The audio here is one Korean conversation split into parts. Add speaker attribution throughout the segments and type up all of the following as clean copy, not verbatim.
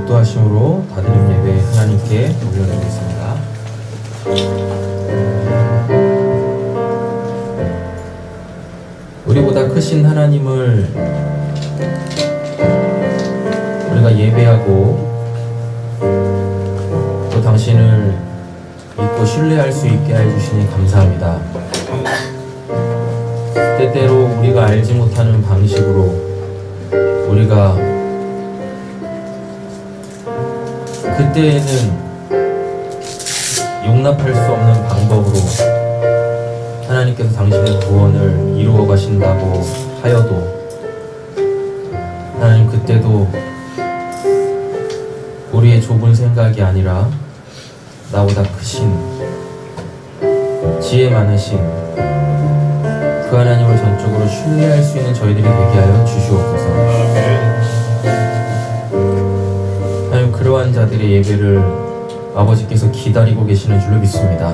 Speaker 1: 기도하심으로 다드림 예배 하나님께 올려드리겠습니다. 우리보다 크신 하나님을 우리가 예배하고 또 당신을 믿고 신뢰할 수 있게 해주시니 감사합니다. 때때로 우리가 알지 못하는 방식으로 우리가 그때에는 용납할 수 없는 방법으로 하나님께서 당신의 구원을 이루어 가신다고 하여도 하나님 그때도 우리의 좁은 생각이 아니라 나보다 크신 지혜 많으신 그 하나님을 전적으로 신뢰할 수 있는 저희들이 되게 하여 주시옵소서. 하나님 그러한 자들의 예배를 아버지께서 기다리고 계시는 줄로 믿습니다.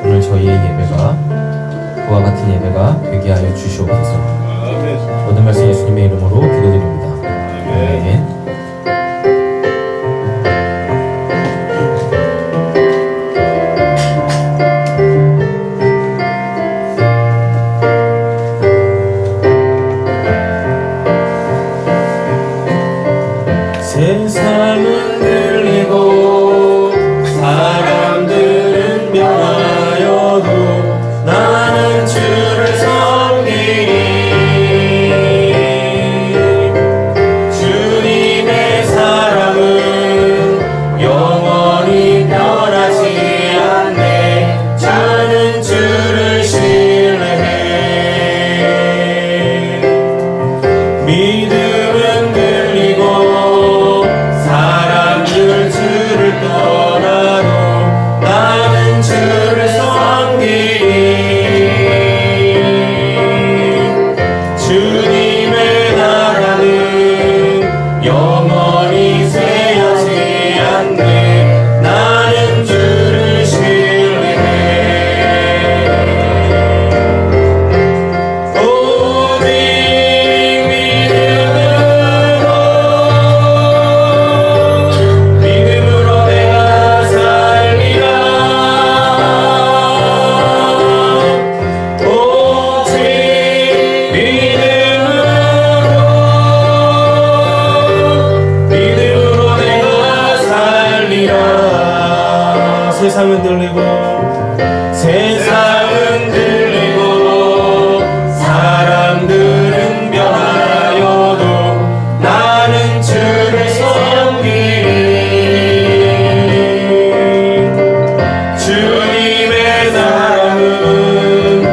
Speaker 1: 오늘 저희의 예배가 그와 같은 예배가 되게 하여 주시옵소서. 모든 말씀 예수님의 이름으로 기도드립니다. 아멘.
Speaker 2: 세상은 들리고 사람들은 변하여도 나는 주를 섬기리. 주님의 사랑은 영원히 변하지 않네. 나는 주를 신뢰해. 믿음은 들리고 사람들 주를 떠나도 나는 주를 섬기리. 주님의 나라는 영원히 쇠하지 않네. 나는 주를 신뢰해. 오직 믿음으로 내가 살리라. 오직 믿음으로 내가 살리라. 세상은 들리고 사람들은 변하여도 나는 주를 섬기리. 주님의 사랑은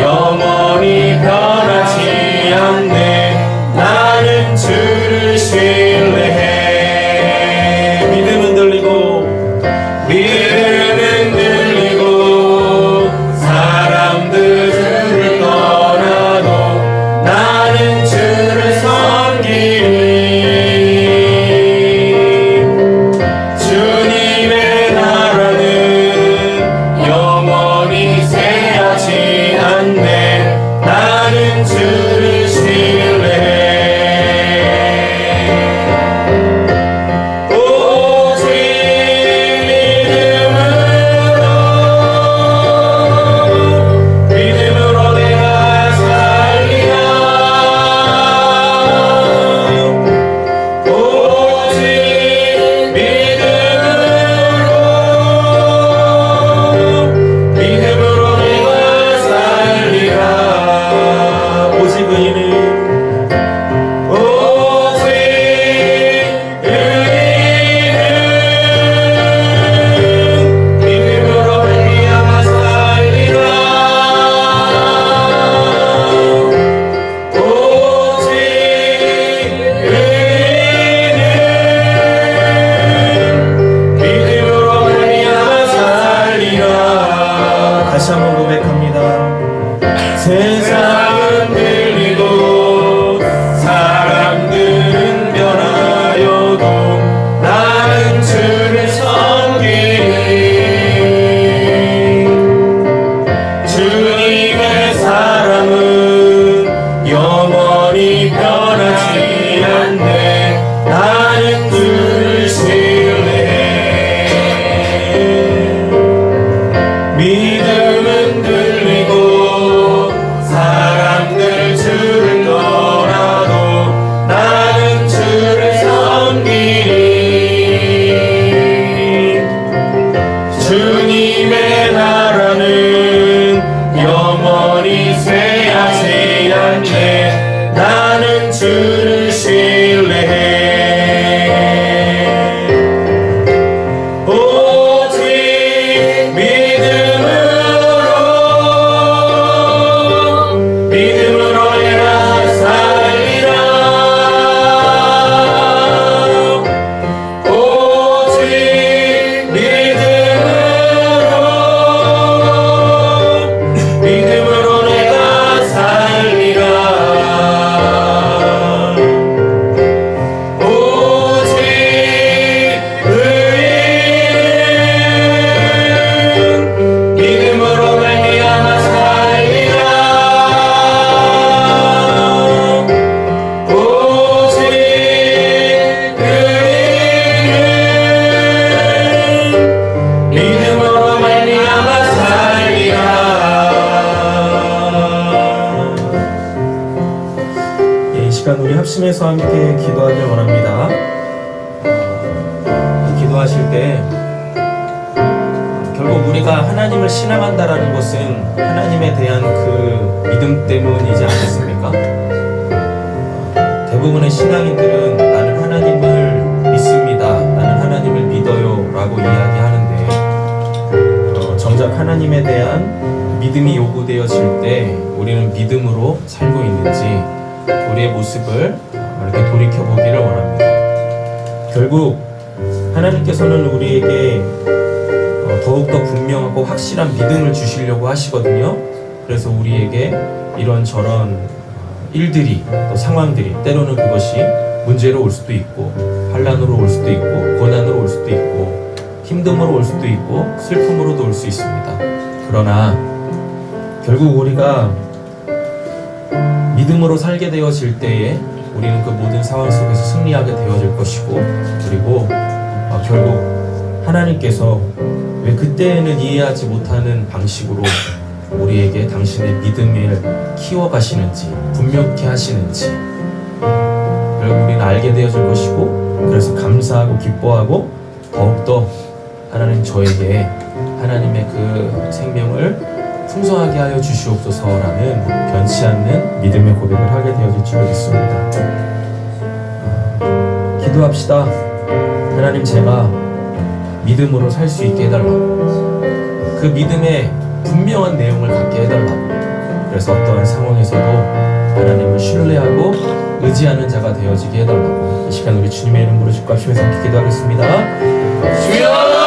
Speaker 2: 영원히 변하지 않네. 나는 주를 신뢰해. 믿음은 들리고 사람들 주를 떠나도 나는 주를 섬기리. 주님의 나라는 영원히 쇠하지 않네. 나는 주를 신뢰해.
Speaker 1: 합심해서 함께 기도하길 원합니다. 기도하실 때 결국 우리가 하나님을 신앙한다라는 것은 하나님에 대한 그 믿음 때문이지 않겠습니까? 대부분의 신앙인들은 나는 하나님을 믿습니다, 나는 하나님을 믿어요 라고 이야기하는데 정작 하나님에 대한 믿음이 요구되어질 때 우리는 믿음으로 살고 있는지 우리의 모습을 이렇게 돌이켜보기를 원합니다. 결국 하나님께서는 우리에게 더욱더 분명하고 확실한 믿음을 주시려고 하시거든요. 그래서 우리에게 이런저런 일들이, 또 상황들이, 때로는 그것이 문제로 올 수도 있고 환난으로 올 수도 있고 고난으로 올 수도 있고 힘듦으로 올 수도 있고 슬픔으로도 올 수 있습니다. 그러나 결국 우리가 믿음으로 살게 되어질 때에 우리는 그 모든 상황 속에서 승리하게 되어질 것이고, 그리고 결국 하나님께서 왜 그때는 이해하지 못하는 방식으로 우리에게 당신의 믿음을 키워가시는지, 분명케 하시는지 결국 우리는 알게 되어질 것이고, 그래서 감사하고 기뻐하고 더욱더 하나님 저에게 하나님의 그 생명을 풍성하게 하여 주시옵소서라는 변치 않는 믿음의 고백을 하게 되어질 줄 믿습니다. 기도합시다. 하나님, 제가 믿음으로 살 수 있게 해달라고, 그 믿음의 분명한 내용을 갖게 해달라고, 그래서 어떠한 상황에서도 하나님을 신뢰하고 의지하는 자가 되어지게 해달라고, 이 시간 우리 주님의 이름으로 집값심에서 함께 기도하겠습니다. 주여!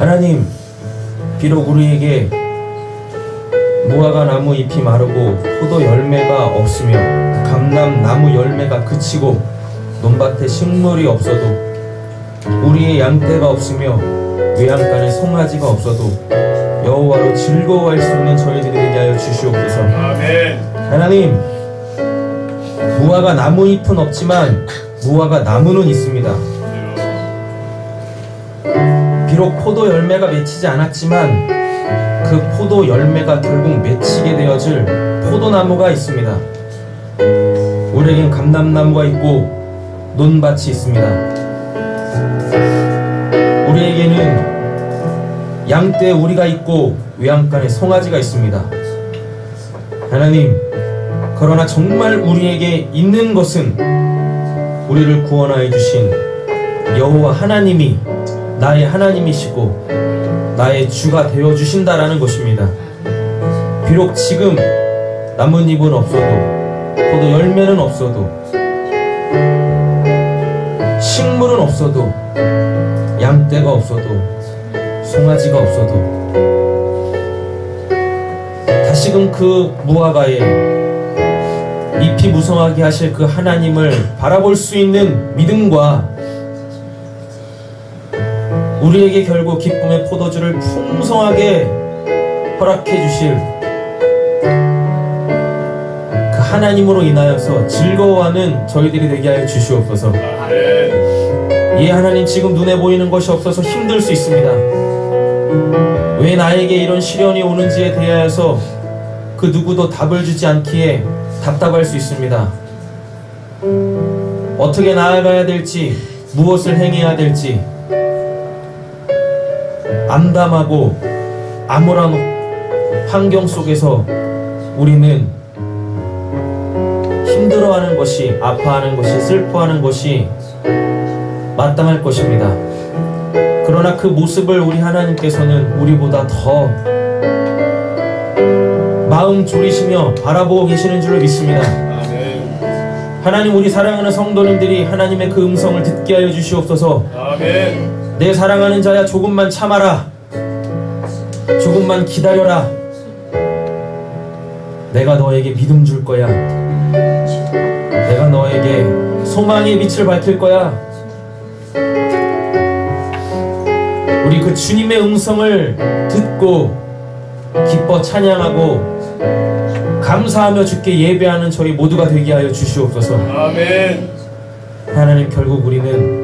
Speaker 1: 하나님, 비록 우리에게 무화과 나무 잎이 마르고 포도 열매가 없으며 감람나무 열매가 그치고 논밭에 식물이 없어도 우리의 양떼가 없으며 외양간에 송아지가 없어도 여호와로 즐거워할 수 있는 저희들이 되게 하여 주시옵소서.
Speaker 2: 아멘.
Speaker 1: 하나님, 무화과 나무 잎은 없지만 무화과 나무는 있습니다. 비록 포도 열매가 맺히지 않았지만 그 포도 열매가 결국 맺히게 되어질 포도나무가 있습니다. 우리에겐 감람나무가 있고 논밭이 있습니다. 우리에게는 양떼 우리가 있고 외양간에 송아지가 있습니다. 하나님, 그러나 정말 우리에게 있는 것은 우리를 구원하여 주신 여호와 하나님이 나의 하나님이시고 나의 주가 되어 주신다라는 것입니다. 비록 지금 나뭇잎은 없어도 포도 열매는 없어도 식물은 없어도 양떼가 없어도 송아지가 없어도 다시금 그 무화과에 잎이 무성하게 하실 그 하나님을 바라볼 수 있는 믿음과 우리에게 결국 기쁨의 포도주를 풍성하게 허락해 주실 그 하나님으로 인하여서 즐거워하는 저희들이 되게 하여 주시옵소서. 예, 하나님, 지금 눈에 보이는 것이 없어서 힘들 수 있습니다. 왜 나에게 이런 시련이 오는지에 대하여서 그 누구도 답을 주지 않기에 답답할 수 있습니다. 어떻게 나아가야 될지, 무엇을 행해야 될지 암담하고 암울한 환경 속에서 우리는 힘들어하는 것이, 아파하는 것이, 슬퍼하는 것이 마땅할 것입니다. 그러나 그 모습을 우리 하나님께서는 우리보다 더 마음 졸이시며 바라보고 계시는 줄로 믿습니다. 하나님, 우리 사랑하는 성도님들이 하나님의 그 음성을 듣게 하여 주시옵소서.
Speaker 2: 아멘.
Speaker 1: 내 사랑하는 자야, 조금만 참아라. 조금만 기다려라. 내가 너에게 믿음 줄 거야. 내가 너에게 소망의 빛을 밝힐 거야. 우리 그 주님의 음성을 듣고 기뻐 찬양하고 감사하며 주께 예배하는 저희 모두가 되게 하여 주시옵소서.
Speaker 2: 아멘.
Speaker 1: 하나님, 결국 우리는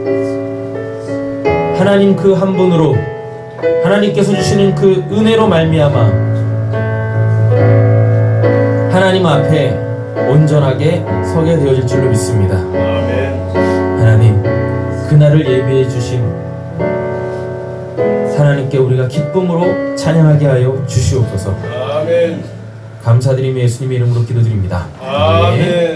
Speaker 1: 하나님 그 한 분으로, 하나님께서 주시는 그 은혜로 말미암아 하나님 앞에 온전하게 서게 되어질 줄로 믿습니다.
Speaker 2: 아멘.
Speaker 1: 하나님, 그날을 예비해 주신 하나님께 우리가 기쁨으로 찬양하게 하여 주시옵소서.
Speaker 2: 아멘.
Speaker 1: 감사드리며 예수님의 이름으로 기도드립니다.
Speaker 2: 아멘.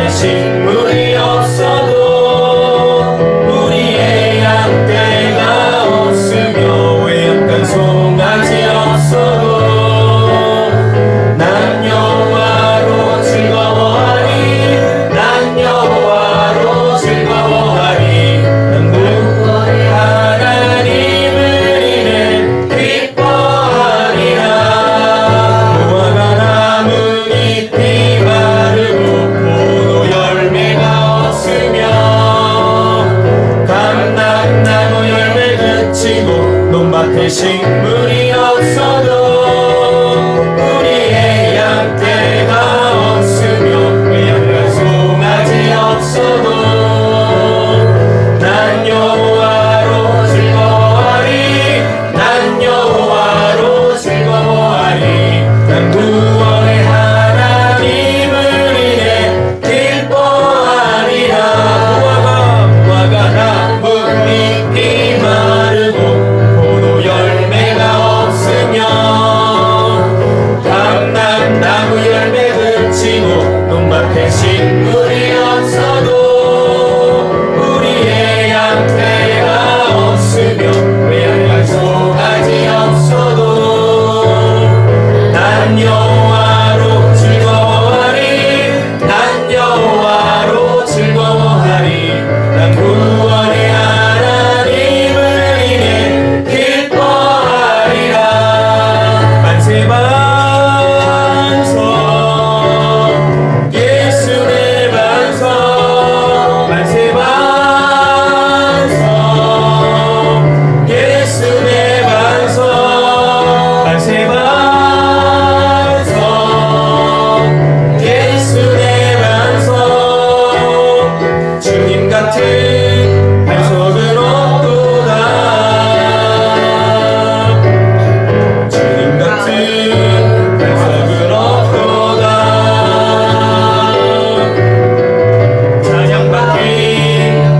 Speaker 2: 식물이 없어도 우리의 양떼
Speaker 1: 만세 반성 예수의 반성 만세 반성 예수의 반성 만세 반성 예수의 반성 주님 같은 반석은 없도다 주님 같은 반석은 없도다 찬양받기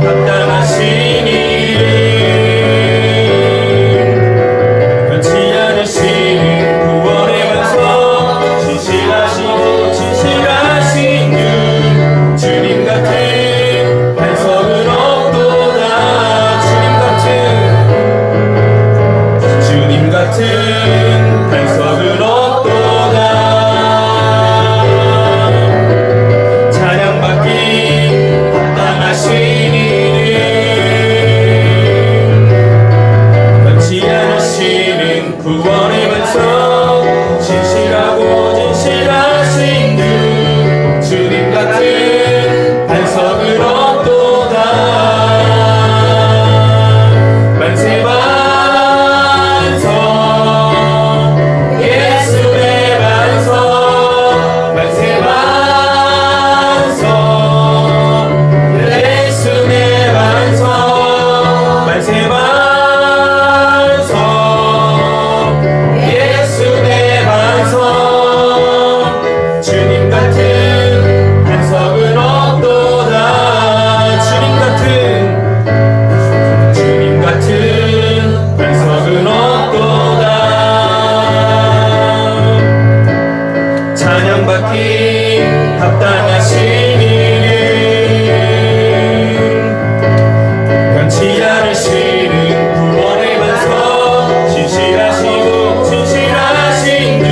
Speaker 1: 합당하신 이름 변치 않으시는 구원의 반석 진실하시고 진실하신 분 주님 같은 반석은 없도다 주님 같은 반석은 없도다 찬양받기 합당하신 이름 변치 않으시는 구원의 반석 진실하고 진실하신 분 주님 같은 반석은 없도다 만세 반성 예수의 반석 만세 반성 예수의 반석 만세 반성 예수의 반석 주님 같은 반석은 없도다 주님 같은 반석은 없도다 찬양받기 합당하신 이름 변치 않으시는 구원의 반석 진실하시고 진실하신 분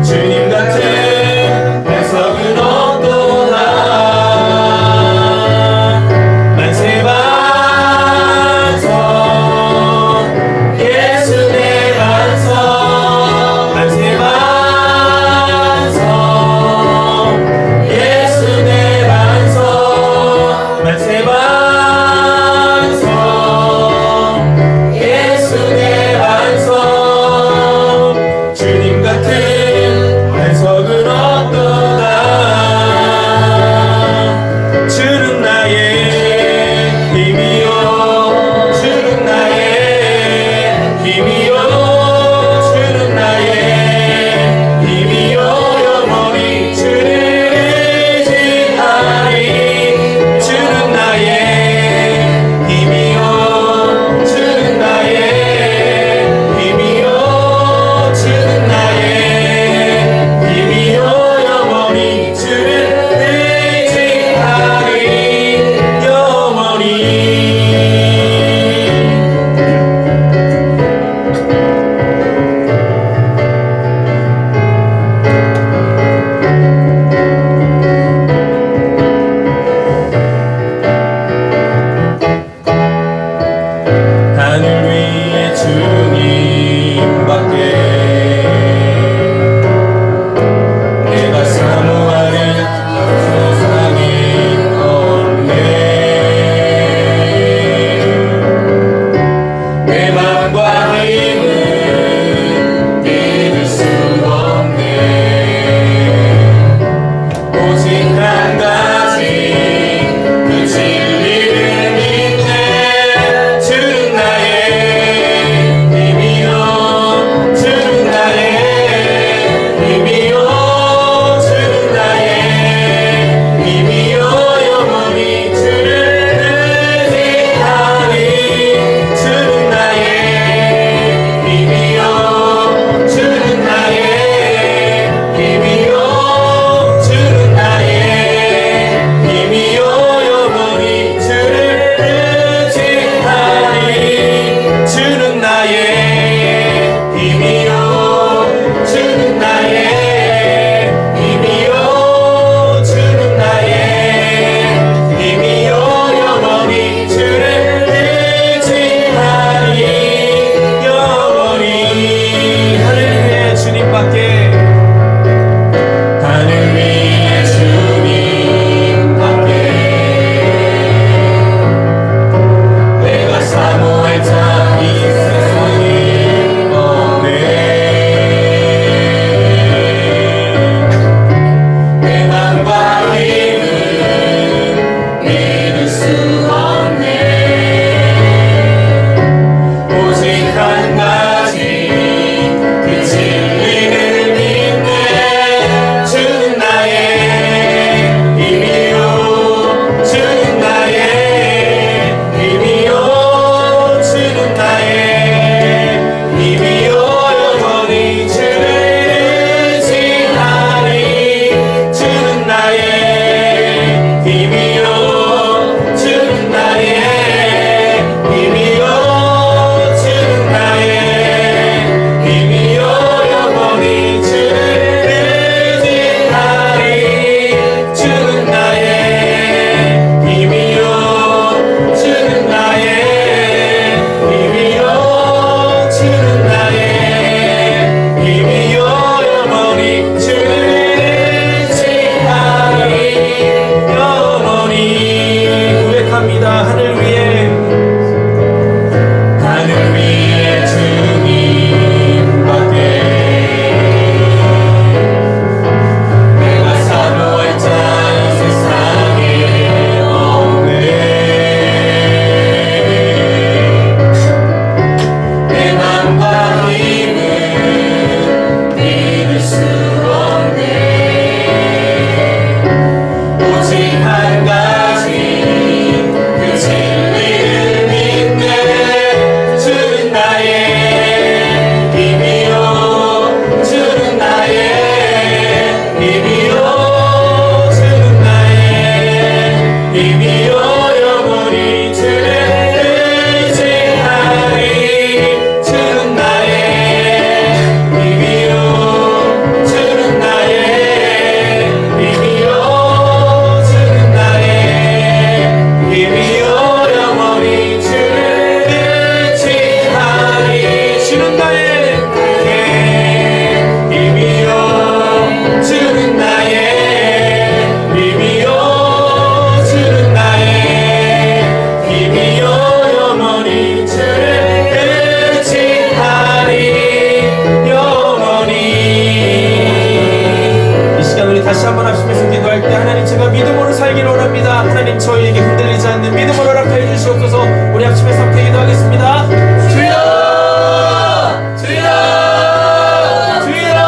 Speaker 1: 주님 같은 반석은 없도다 만세 반성 예수의 반석 만세 반성 저희에게 흔들리지 않는 믿음을 허락하여 주시옵소서. 우리 아침에 삼켜 기도하겠습니다. 주여! 주여! 주여!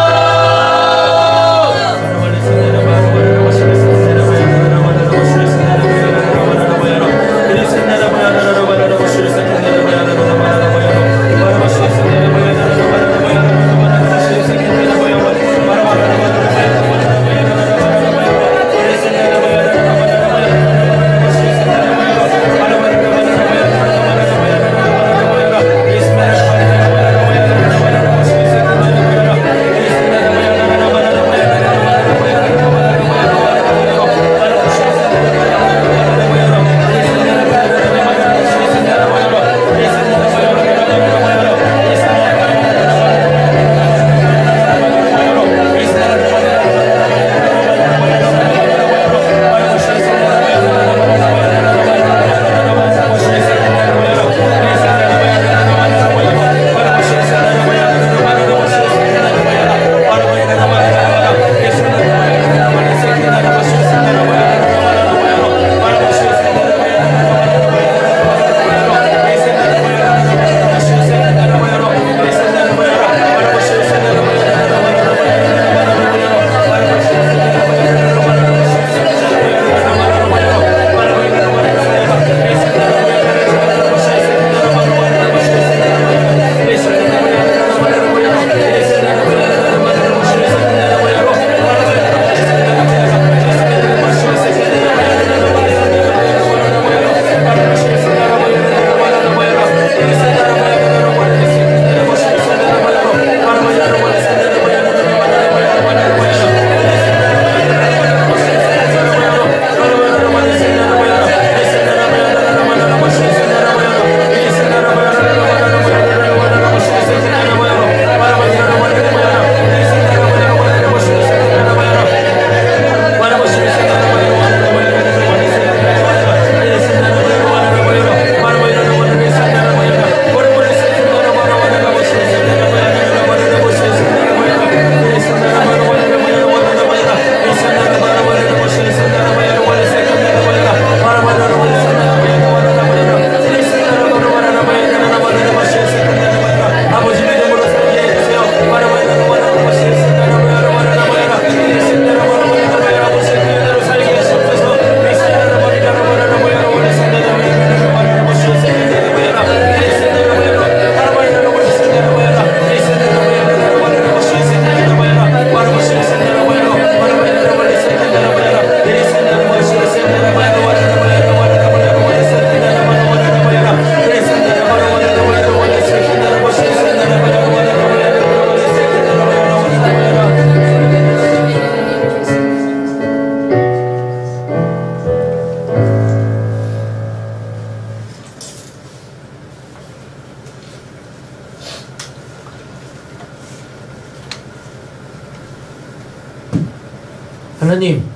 Speaker 1: 하나님,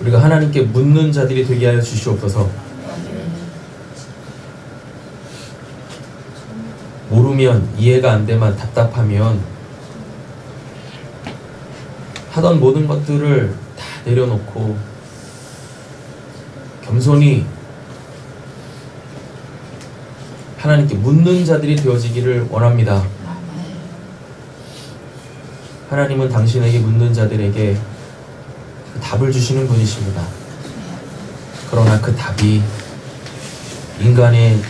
Speaker 1: 우리가 하나님께 묻는 자들이 되게 하여 주시옵소서. 모르면, 이해가 안 되면, 답답하면 하던 모든 것들을 다 내려놓고 겸손히 하나님께 묻는 자들이 되어지기를 원합니다. 하나님은 당신에게 묻는 자들에게 그 답을 주시는 분이십니다. 그러나 그 답이 인간의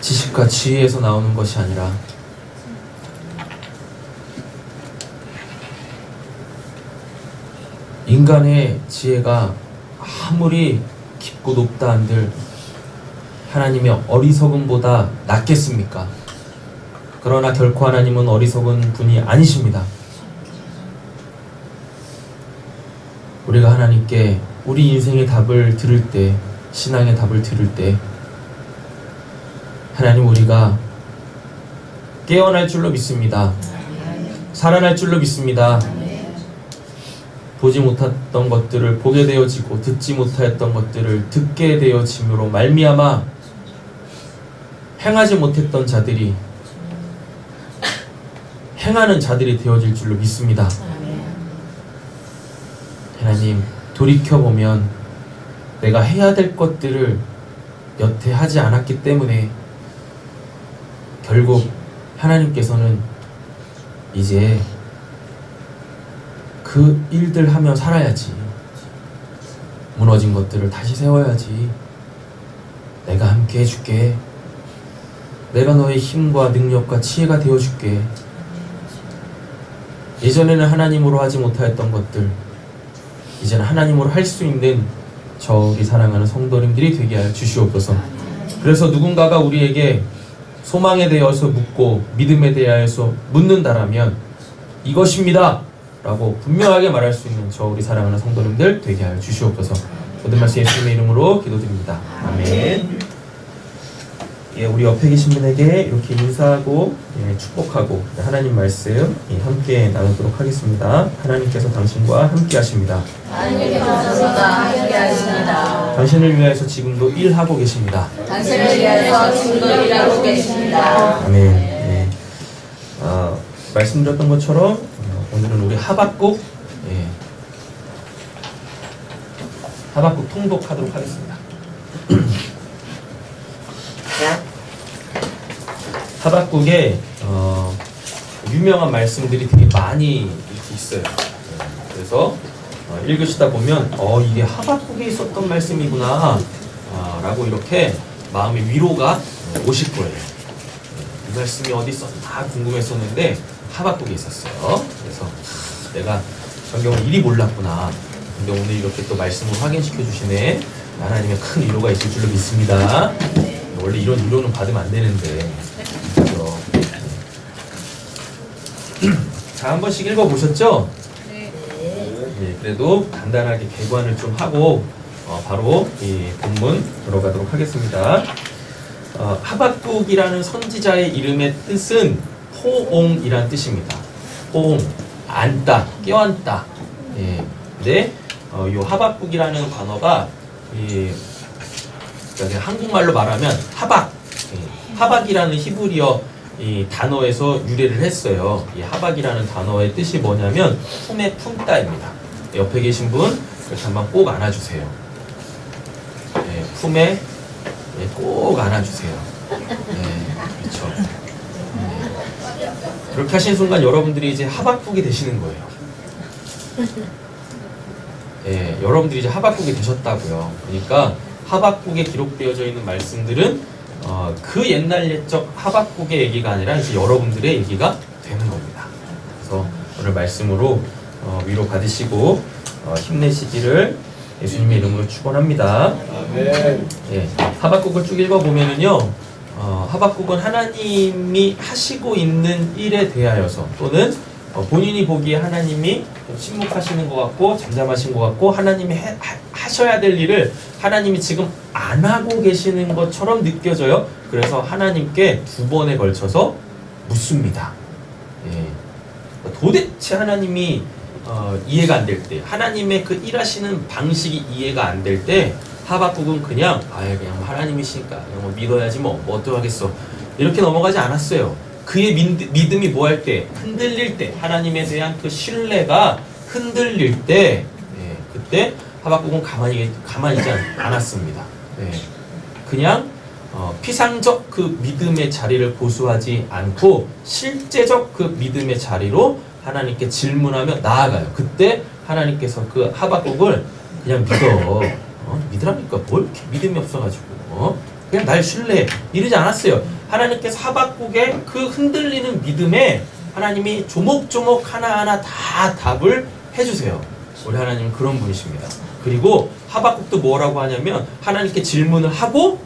Speaker 1: 지식과 지혜에서 나오는 것이 아니라 인간의 지혜가 아무리 깊고 높다 한들 하나님의 어리석음보다 낫겠습니까? 그러나 결코 하나님은 어리석은 분이 아니십니다. 우리가 하나님께 우리 인생의 답을 들을 때, 신앙의 답을 들을 때 하나님, 우리가 깨어날 줄로 믿습니다. 살아날 줄로 믿습니다. 보지 못했던 것들을 보게 되어지고 듣지 못하였던 것들을 듣게 되어짐으로 말미암아 행하지 못했던 자들이 행하는 자들이 되어질 줄로 믿습니다. 하나님, 돌이켜보면 내가 해야 될 것들을 여태 하지 않았기 때문에 결국 하나님께서는 이제 그 일들 하며 살아야지, 무너진 것들을 다시 세워야지, 내가 함께 해줄게, 내가 너의 힘과 능력과 치유가 되어줄게. 예전에는 하나님으로 하지 못하였던 것들 이제는 하나님으로 할 수 있는 우리 사랑하는 성도님들이 되게 하여 주시옵소서. 그래서 누군가가 우리에게 소망에 대해서 묻고 믿음에 대하여서 묻는다라면 이것입니다 라고 분명하게 말할 수 있는 우리 사랑하는 성도님들 되게 하여 주시옵소서. 모든 말씀 예수님의 이름으로 기도드립니다. 아멘. 예, 우리 옆에 계신 분에게 이렇게 인사하고 축복하고 하나님 말씀 함께 나누도록 하겠습니다. 하나님께서 당신과 함께 하십니다.
Speaker 3: 하나님께서 당신과 함께 하십니다.
Speaker 1: 당신을 위하여서 지금도 일하고 계십니다.
Speaker 3: 당신을 위하여서 지금도 일하고 계십니다.
Speaker 1: 아멘. 예. 말씀드렸던 것처럼 오늘은 우리 하박국 하박국 통독하도록 하겠습니다. 하박국에 유명한 말씀들이 되게 많이 있어요. 그래서 읽으시다 보면 이게 하박국에 있었던 말씀이구나 라고 이렇게 마음의 위로가 오실 거예요. 이 말씀이 어디 있었나 궁금했었는데 하박국에 있었어요. 그래서 내가 성경을 이리 몰랐구나. 근데 오늘 이렇게 또 말씀을 확인시켜 주시네. 하나님의 큰 위로가 있을 줄로 믿습니다. 원래 이런 위로는 받으면 안 되는데. 그렇죠? 자, 한 번씩 읽어보셨죠? 네. 그래도 간단하게 개관을 좀 하고 바로 이 본문 들어가도록 하겠습니다. 하박국이라는 선지자의 이름의 뜻은 포옹이란 뜻입니다. 포옹, 앉다, 껴앉다. 근데 이 하박국이라는 단어가 그러니까 한국말로 말하면 하박, 하박이라는 히브리어 이 단어에서 유래를 했어요. 이 하박이라는 단어의 뜻이 뭐냐면 품에 품다입니다. 옆에 계신 분 이렇게 한번 꼭 안아주세요. 품에 꼭 안아주세요. 그렇죠. 그렇게 하신 순간 여러분들이 이제 하박국이 되시는 거예요. 여러분들이 이제 하박국이 되셨다고요. 그러니까 하박국에 기록되어져 있는 말씀들은 그 옛날 옛적 하박국의 얘기가 아니라 이제 여러분들의 얘기가 되는 겁니다. 그래서 오늘 말씀으로 위로 받으시고 힘내시기를 예수님의 이름으로 축원합니다.
Speaker 2: 아멘.
Speaker 1: 하박국을 쭉 읽어보면은요, 하박국은 하나님이 하시고 있는 일에 대하여서 또는 본인이 보기에 하나님이 침묵하시는 것 같고 잠잠하신 것 같고 하나님이 하셔야 될 일을 하나님이 지금 안 하고 계시는 것처럼 느껴져요. 그래서 하나님께 2번에 걸쳐서 묻습니다. 도대체 하나님이 이해가 안 될 때, 하나님의 그 일하시는 방식이 이해가 안 될 때 하박국은 그냥 그냥 하나님이시니까 그냥 뭐 믿어야지 뭐 어떡하겠어 이렇게 넘어가지 않았어요. 그의 믿음이 뭐 할 때, 흔들릴 때, 하나님에 대한 그 신뢰가 흔들릴 때, 그때 하박국은 가만히 있지 않았습니다. 그냥 피상적 그 믿음의 자리를 고수하지 않고 실제적 그 믿음의 자리로 하나님께 질문하며 나아가요. 그때 하나님께서 그 하박국을 그냥 믿어. 믿으라니까 뭘 이렇게 믿음이 없어가지고 그냥 날 신뢰해. 이러지 않았어요. 하나님께서 하박국의 그 흔들리는 믿음에 하나님이 조목조목 하나하나 다 답을 해주세요. 우리 하나님은 그런 분이십니다. 그리고 하박국도 뭐라고 하냐면 하나님께 질문을 하고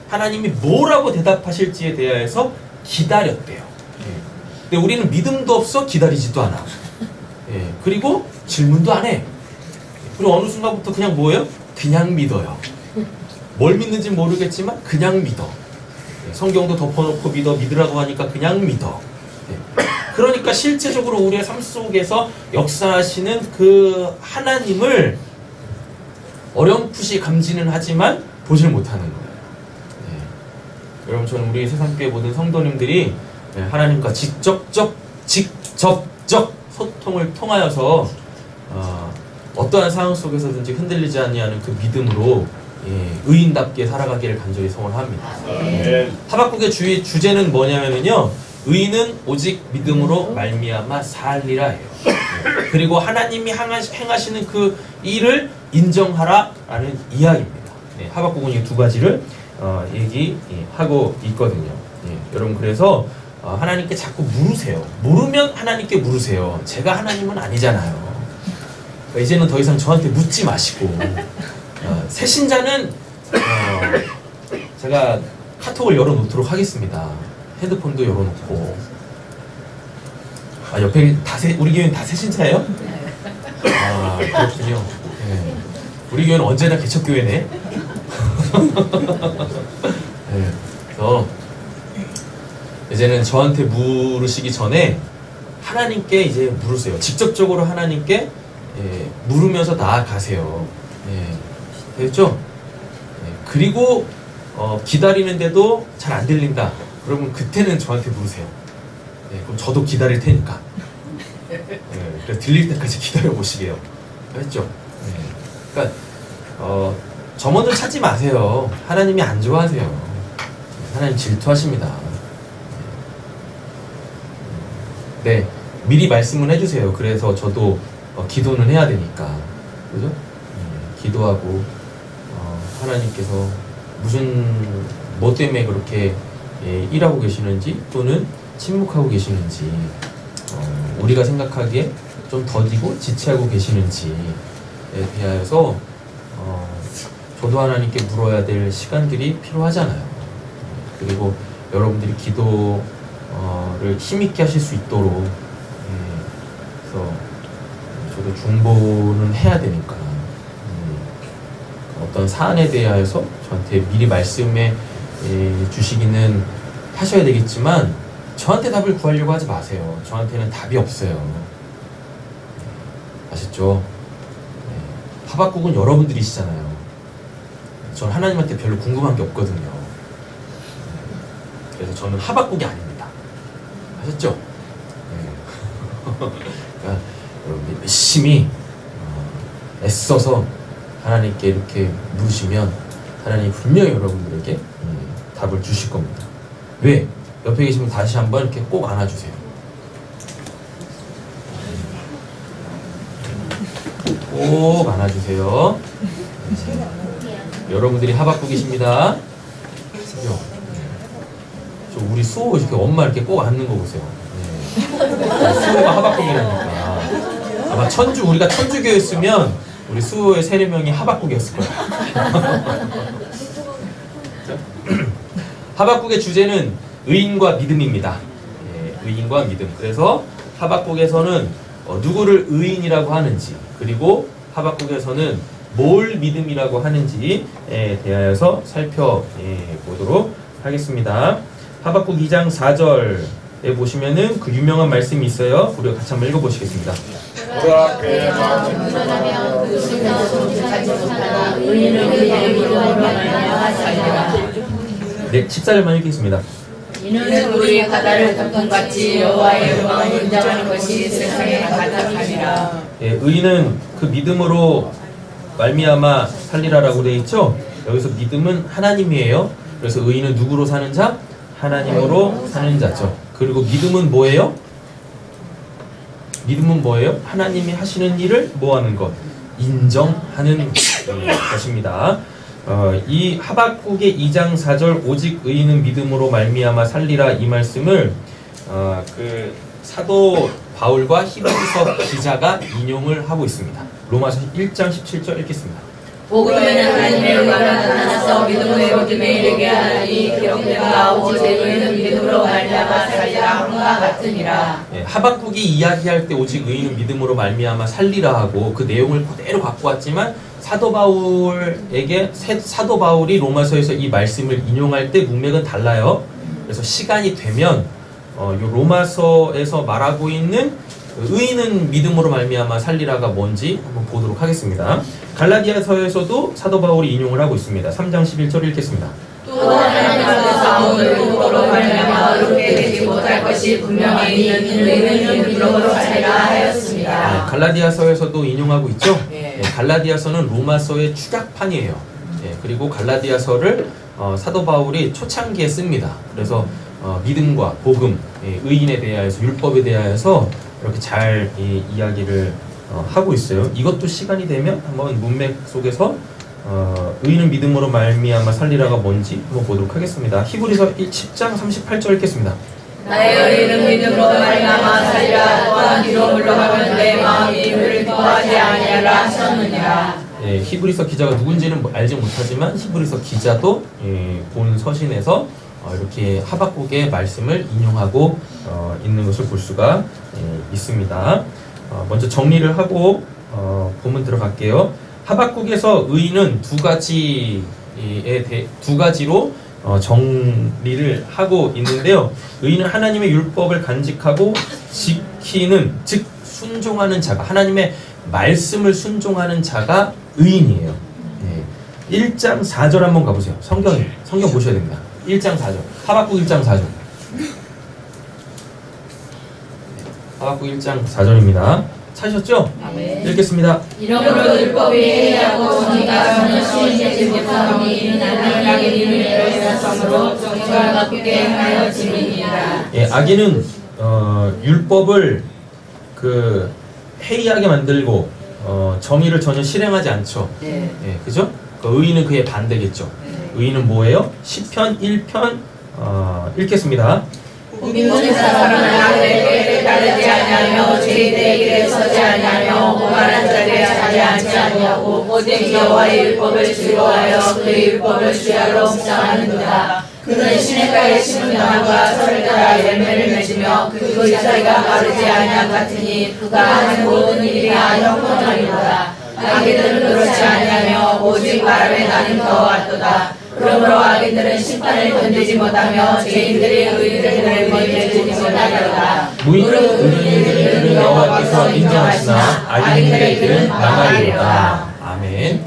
Speaker 1: 하나님이 뭐라고 대답하실지에 대하여서 기다렸대요. 근데 우리는 믿음도 없어 기다리지도 않아. 그리고 질문도 안 해. 그리고 어느 순간부터 그냥 뭐예요? 그냥 믿어요. 뭘 믿는지 모르겠지만 그냥 믿어. 성경도 덮어놓고 믿으라고 하니까 그냥 믿어. 그러니까 실제적으로 우리의 삶 속에서 역사하시는 그 하나님을 어렴풋이 감지는 하지만 보질 못하는 거예요. 여러분, 저는 우리 세상교회 모든 성도님들이 하나님과 직접적 소통을 통하여서 어떠한 상황 속에서든지 흔들리지 않는 그 믿음으로 의인답게 살아가기를 간절히 소원합니다.
Speaker 2: 아멘.
Speaker 1: 하박국의 주제는 뭐냐면요, 의인은 오직 믿음으로 말미암아 살리라예요. 그리고 하나님이 행하시는 그 일을 인정하라라는 이야기입니다. 하박국은 이 두 가지를 얘기하고 있거든요. 여러분, 그래서 하나님께 자꾸 물으세요. 모르면 하나님께 물으세요. 제가 하나님은 아니잖아요. 이제는 더 이상 저한테 묻지 마시고, 새신자는 제가 카톡을 열어놓도록 하겠습니다. 핸드폰도 열어놓고. 옆에 우리 교회는 다 새신자예요? 그렇군요. 네. 우리 교회는 언제나 개척교회네. 네. 그래서 이제는 저한테 물으시기 전에 하나님께 이제 물으세요. 직접적으로 하나님께 물으면서 나아가세요. 됐죠? 그리고 기다리는데도 잘 안 들린다. 그러면 그때는 저한테 물으세요. 그럼 저도 기다릴 테니까. 그래서 들릴 때까지 기다려 보시게요. 알겠죠? 그러니까 저 먼저 찾지 마세요. 하나님이 안 좋아하세요. 하나님 질투하십니다. 네, 미리 말씀을 해주세요. 그래서 저도 기도는 해야 되니까, 그죠? 기도하고 하나님께서 뭐 때문에 그렇게 일하고 계시는지, 또는 침묵하고 계시는지, 우리가 생각하기에 좀 더디고 지체하고 계시는지에 대하여서 저도 하나님께 물어야 될 시간들이 필요하잖아요. 그리고 여러분들이 기도를 힘있게 하실 수 있도록, 그래서 저도 중보는 해야 되니까, 어떤 사안에 대하여서 저한테 미리 말씀해 주시기는 하셔야 되겠지만, 저한테 답을 구하려고 하지 마세요. 저한테는 답이 없어요. 아셨죠? 하박국은 여러분들이시잖아요. 전 하나님한테 별로 궁금한 게 없거든요. 그래서 저는 하박국이 아닙니다. 아셨죠? 그러니까 여러분들이 열심히 애써서 하나님께 이렇게 물으시면 하나님이 분명히 여러분들에게 답을 주실 겁니다. 왜? 옆에 계시면 다시 한번 이렇게 꼭 안아주세요. 꼭 안아주세요. 여러분들이 하박국이십니다. 저 우리 수호 이렇게 엄마 이렇게 꼭 안는 거 보세요. 수호가 하박국이라니까. 아마 우리가 천주교였으면 우리 수호의 3-4명이 하박국이었을 거예요. 하박국의 주제는 의인과 믿음입니다. 의인과 믿음. 그래서 하박국에서는 누구를 의인이라고 하는지, 그리고 하박국에서는 뭘 믿음이라고 하는지에 대하여서 살펴보도록 하겠습니다. 하박국 2장 4절에 보시면은 그 유명한 말씀이 있어요. 우리가 같이 한번 읽어보시겠습니다.
Speaker 2: 그렇게
Speaker 3: 마음을 그 순간 손질하지 못하나 의인을 그의 믿음으로 말미암아 살리라.
Speaker 1: 네, 14절만 읽겠습니다.
Speaker 3: 이는 우리 바다를 덮음같이 여호와의 음성을 인정하는 것이 세상에 가득하니라.
Speaker 1: 의인은 그 믿음으로 말미암아 살리라라고 되어 있죠. 여기서 믿음은 하나님이에요. 그래서 의인은 누구로 사는 자? 하나님으로 사는 자죠. 그리고 믿음은 뭐예요? 믿음은 뭐예요? 하나님이 하시는 일을 뭐하는 것? 인정하는 것입니다. 이 하박국의 2장 4절 오직 의인은 믿음으로 말미암아 살리라, 이 말씀을 그 사도 바울과 히브리서 기자가 인용을 하고 있습니다. 로마서 1장 17절 읽겠습니다.
Speaker 3: 복음에는 하나님의 의가 나타나서 믿음으로 믿음에 이르게 하니 기록되가 오직 의인은 믿음으로 말미암아 살리라 함과 같으니라.
Speaker 1: 하박국이 이야기할 때 오직 의인은 믿음으로 말미암아 살리라 하고 그 내용을 그대로 갖고 왔지만, 사도 바울이 로마서에서 이 말씀을 인용할 때 문맥은 달라요. 그래서 시간이 되면 요 로마서에서 말하고 있는 의인은 믿음으로 말미암아 살리라가 뭔지 한번 보도록 하겠습니다. 갈라디아서에서도 사도 바울이 인용을 하고 있습니다. 3장 11절 읽겠습니다.
Speaker 3: 또 하나님께서 아무도 믿음으로 말미암아 의롭게 되지 못할 것이 것이 분명하니 의인은 믿음으로 살리라 하였습니다.
Speaker 1: 갈라디아서에서도 인용하고 있죠. 갈라디아서는 로마서의 축약판이에요. 그리고 갈라디아서를 사도 바울이 초창기에 씁니다. 그래서 믿음과 복음, 의인에 대하여서 율법에 대하여서 이렇게 잘 이야기를 하고 있어요. 이것도 시간이 되면 한번 문맥 속에서 의인은 믿음으로 말미암아 살리라가 뭔지 한번 보도록 하겠습니다. 히브리서 10장 38절 읽겠습니다.
Speaker 3: 나의 의인은 믿음으로 말미암아 살리라. 또한 뒤로 물러가면 내 마음이 그를 기뻐하지 아니하라 하셨느니라.
Speaker 1: 히브리서 기자가 누군지는 알지 못하지만 히브리서 기자도 본 서신에서 이렇게 하박국의 말씀을 인용하고 있는 것을 볼 수가 있습니다. 먼저 정리를 하고 본문 들어갈게요. 하박국에서 의인은 두 가지로 정리를 하고 있는데요. 의인은 하나님의 율법을 간직하고 지키는, 즉 순종하는 자가, 하나님의 말씀을 순종하는 자가 의인이에요. 1장 4절 한번 가보세요. 성경 보셔야 됩니다. 1장 4절. 하박국 1장 4절. 하박국 1장 4절입니다. 찾으셨죠?
Speaker 3: 아멘.
Speaker 1: 읽겠습니다.
Speaker 3: 이러므로 율법이 해하고 정의가 전혀 시인되지 못하오니 나는 악인을 일어났으므로 정의가 바뀌게 하여 짐이니라.
Speaker 1: 악인은 율법을 해이하게 만들고 정의를 전혀 실행하지 않죠. 그죠? 의인은 그에 반대겠죠. 의인은 뭐예요? 시편 1편 읽겠습니다.
Speaker 3: 모든 사람은 악에게 따르지 아니하며 죄인의 길에 서지 아니하며 오만한 자리에 자지 않지 아니하고 오직 여호와의 율법을 즐거워하여 그의 율법을 주야로 묵상하는도다. 그는 시냇가에 심은 나무가 철을 따라 열매를 맺으며 그 잎사귀가 마르지 아니함 같으니 그가 하는 모든 일이 형통하리로다. 악인들은 그렇지 아니하며 오직 바람에 나는 더왔도다. 그러므로 악인들은 심판을 견디지 못하며 죄인들이 의인들을 견디지 못하리로다. 무릇 의인들의 길은 여호와께서 인정하시나 악인들의 길은 망하리로다.
Speaker 1: 아멘.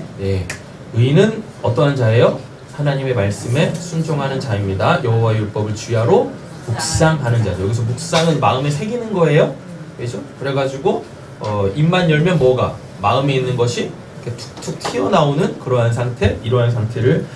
Speaker 1: 의인은 어떠한 자예요? 하나님의 말씀에 순종하는 자입니다. 여호와의 율법을 주야로 묵상하는 자죠. 여기서 묵상은 마음에 새기는 거예요. 그죠? 그래가지고 입만 열면 뭐가? 마음에 있는 것이 이렇게 툭툭 튀어나오는 그러한 상태, 이러한 상태를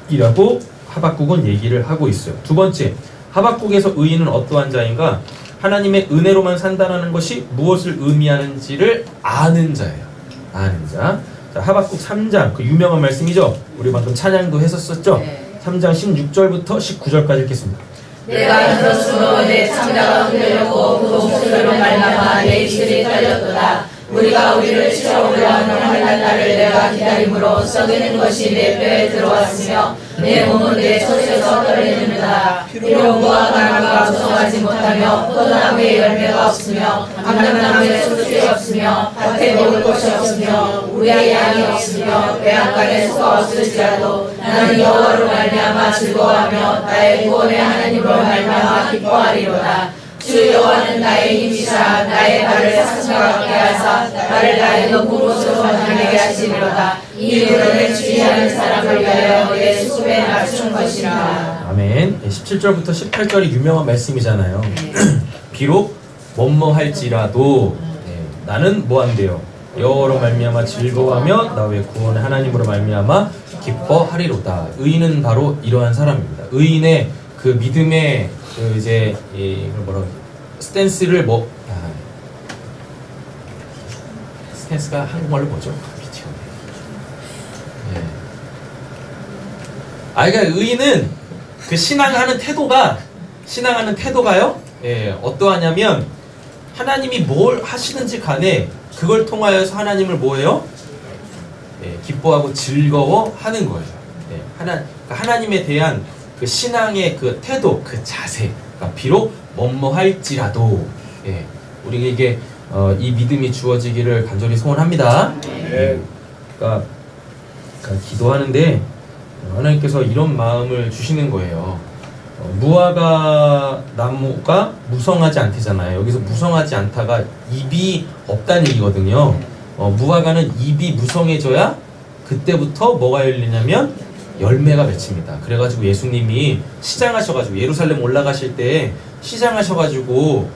Speaker 1: 의인이라고 하박국은 얘기를 하고 있어요. 두 번째, 하박국에서 의인은 어떠한 자인가? 하나님의 은혜로만 산다는 것이 무엇을 의미하는지를 아는 자예요. 아는 자. 자, 하박국 3장, 그 유명한 말씀이죠. 우리 방금 찬양도 했었었죠. 3장 16절부터 19절까지 읽겠습니다.
Speaker 3: 내가 들었으므로 내 창자가 흔들렸고 그 목소리로 말미암아 내 입술이 떨렸도다. 우리가 우리를 치러오려 하는 환난 날을 내가 기다림으로 썩이는 것이 내 뼈에 들어왔으며 내 몸은 내 젖에서 떨리는다. 비록 무화과 나무가 무성하지 못하며 포도나무에 열매가 없으며 감람나무에 소출이 없으며 밭에 먹을 것이 없으며 우리의 양이 없으며 배양간에 소가 없을지라도 나는 여호와로 말미암아 즐거워하며 나의 구원의 하나님으로 말미암아 기뻐하리로다. 주 여호와는 나의 힘이시라. 나의 발을 상처가 같게 하사 나를 나의 높은 곳으로 다니게 하시리로다. 이 노래는 주의하는 사람을 위하여 내 수금에 맞춘 것이라.
Speaker 1: 아멘. 17절부터 18절이 유명한 말씀이잖아요. 비록 뭐뭐할지라도 나는 뭐한대요? 여호와로 말미암아 즐거워하며 나의 구원의 하나님으로 말미암아 기뻐하리로다. 의인은 바로 이러한 사람입니다. 의인의 그 믿음의 그 이제 스탠스를 스탠스가 한국말로 뭐죠? 그러니까 의인은 그 신앙하는 태도가요. 어떠하냐면 하나님이 뭘 하시는지 간에 그걸 통하여서 하나님을 뭐예요? 기뻐하고 즐거워하는 거예요. 그러니까 하나님에 대한 그 신앙의 그 태도, 그 자세, 그러니까 비록 뭐뭐할지라도 우리에게 이 믿음이 주어지기를 간절히 소원합니다. 그러니까 기도하는데 하나님께서 이런 마음을 주시는 거예요. 무화과 나무가 무성하지 않대잖아요. 여기서 무성하지 않다가 잎이 없다는 얘기거든요. 무화과는 잎이 무성해져야 그때부터 뭐가 열리냐면 열매가 맺힙니다. 그래가지고 예수님이 시장하셔가지고 예루살렘 올라가실 때 시장하셔가지고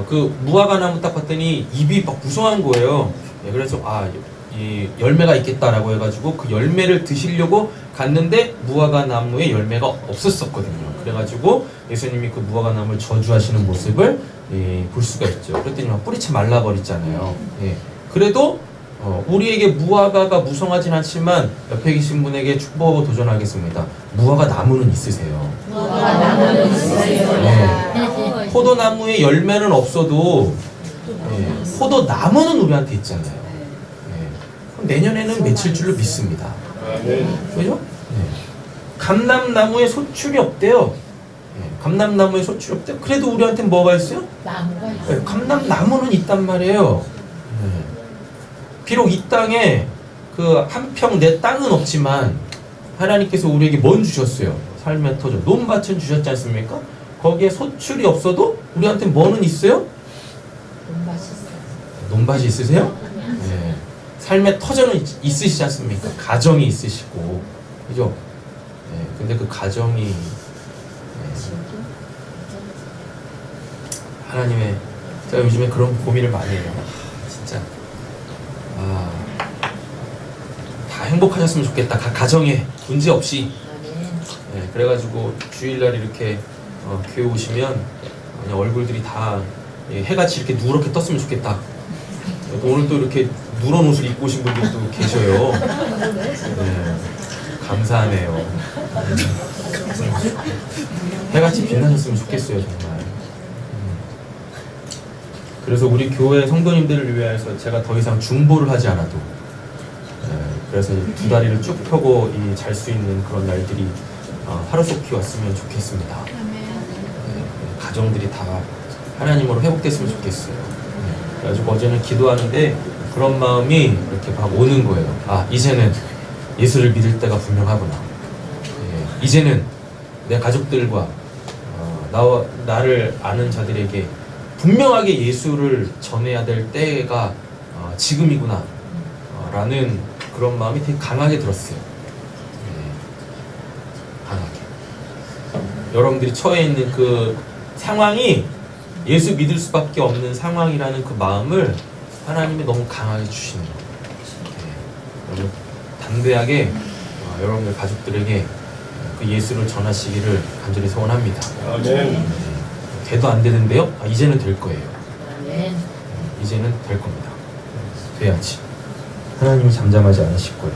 Speaker 1: 그 무화과 나무 딱 봤더니 입이 막 무성한 거예요. 그래서 이 열매가 있겠다라고 해가지고 그 열매를 드시려고 갔는데 무화과 나무에 열매가 없었었거든요. 그래가지고 예수님이 그 무화과 나무를 저주하시는 모습을 볼 수가 있죠. 그랬더니 막 뿌리채 말라버리잖아요. 그래도 우리에게 무화과가 무성하진 않지만 옆에 계신 분에게 축복하고 도전하겠습니다. 무화과 나무는 있으세요.
Speaker 3: 무화과 나무는 있으세요.
Speaker 1: 포도나무에 열매는 없어도 포도나무는 우리한테 있잖아요. 그럼 내년에는 맺힐 줄로 믿습니다. 그죠? 감람나무에 소출이 없대요. 감람나무에 소출이 없대요. 그래도 우리한테 뭐가 있어요?
Speaker 3: 나무가 있어요.
Speaker 1: 감람나무는 있단 말이에요. 비록 이 땅에 그 한 평 내 땅은 없지만 하나님께서 우리에게 뭔 주셨어요? 삶의 터전, 논밭은 주셨지 않습니까? 거기에 소출이 없어도 우리한테 뭐는 있어요? 논밭이 있으세요? 네. 삶의 터전은 있으시지 않습니까? 가정이 있으시고, 그죠? 네. 근데 그 가정이 하나님의, 제가 요즘에 그런 고민을 많이 해요. 진짜 다 행복하셨으면 좋겠다. 가정에 문제 없이. 네. 그래가지고 주일날 이렇게 교회 오시면 그냥 얼굴들이 다 해같이 이렇게 누렇게 떴으면 좋겠다. 오늘 또 이렇게 누런 옷을 입고 오신 분들도 계셔요. 네, 감사하네요. 해같이 빛나셨으면 좋겠어요, 정말. 그래서 우리 교회 성도님들을 위해서 제가 더 이상 중보를 하지 않아도, 그래서 두 다리를 쭉 펴고 잘 수 있는 그런 날들이 하루속히 왔으면 좋겠습니다. 가정들이 다 하나님으로 회복됐으면 좋겠어요. 그래가지고 어제는 기도하는데 그런 마음이 이렇게 막 오는 거예요. 이제는 예수를 믿을 때가 분명하구나. 이제는 내 가족들과 나를 아는 자들에게 분명하게 예수를 전해야 될 때가 지금이구나 라는 그런 마음이 되게 강하게 들었어요. 강하게. 여러분들이 처해 있는 그 상황이 예수 믿을 수밖에 없는 상황이라는 그 마음을 하나님이 너무 강하게 주시는 거예요. 여러분 담대하게 여러분들 가족들에게 그 예수를 전하시기를 간절히 소원합니다.
Speaker 2: 아멘.
Speaker 1: 돼도 안 되는데요? 이제는 될 거예요.
Speaker 3: 아멘.
Speaker 1: 이제는 될 겁니다. 돼야지. 하나님이 잠잠하지 않으실 거예요.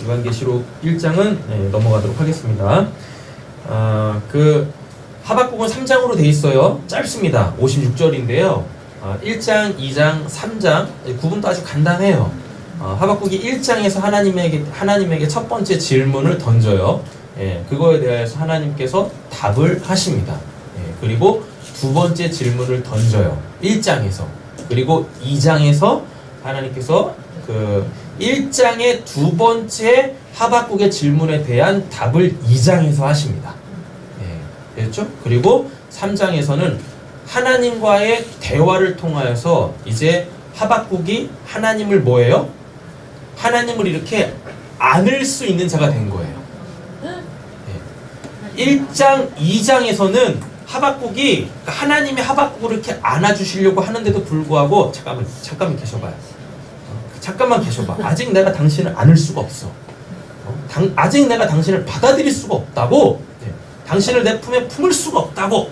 Speaker 1: 요한계시록 1장은 넘어가도록 하겠습니다. 그 하박국은 3장으로 돼 있어요. 짧습니다. 56절인데요. 1장, 2장, 3장 구분도 아주 간단해요. 하박국이 1장에서 하나님에게 첫 번째 질문을 던져요. 그거에 대해서 하나님께서 답을 하십니다. 그리고 두 번째 질문을 던져요. 1장에서. 그리고 2장에서 하나님께서 그 1장의 두 번째 하박국의 질문에 대한 답을 2장에서 하십니다. 됐죠? 그리고 3장에서는 하나님과의 대화를 통하여서 이제 하박국이 하나님을 뭐예요? 하나님을 이렇게 안을 수 있는 자가 된 거예요. 1장, 2장에서는 하박국이 하나님이 하박국을 이렇게 안아주시려고 하는데도 불구하고 잠깐만 계셔봐요. 잠깐만 계셔봐. 아직 내가 당신을 안을 수가 없어. 아직 내가 당신을 받아들일 수가 없다고. 당신을 내 품에 품을 수가 없다고.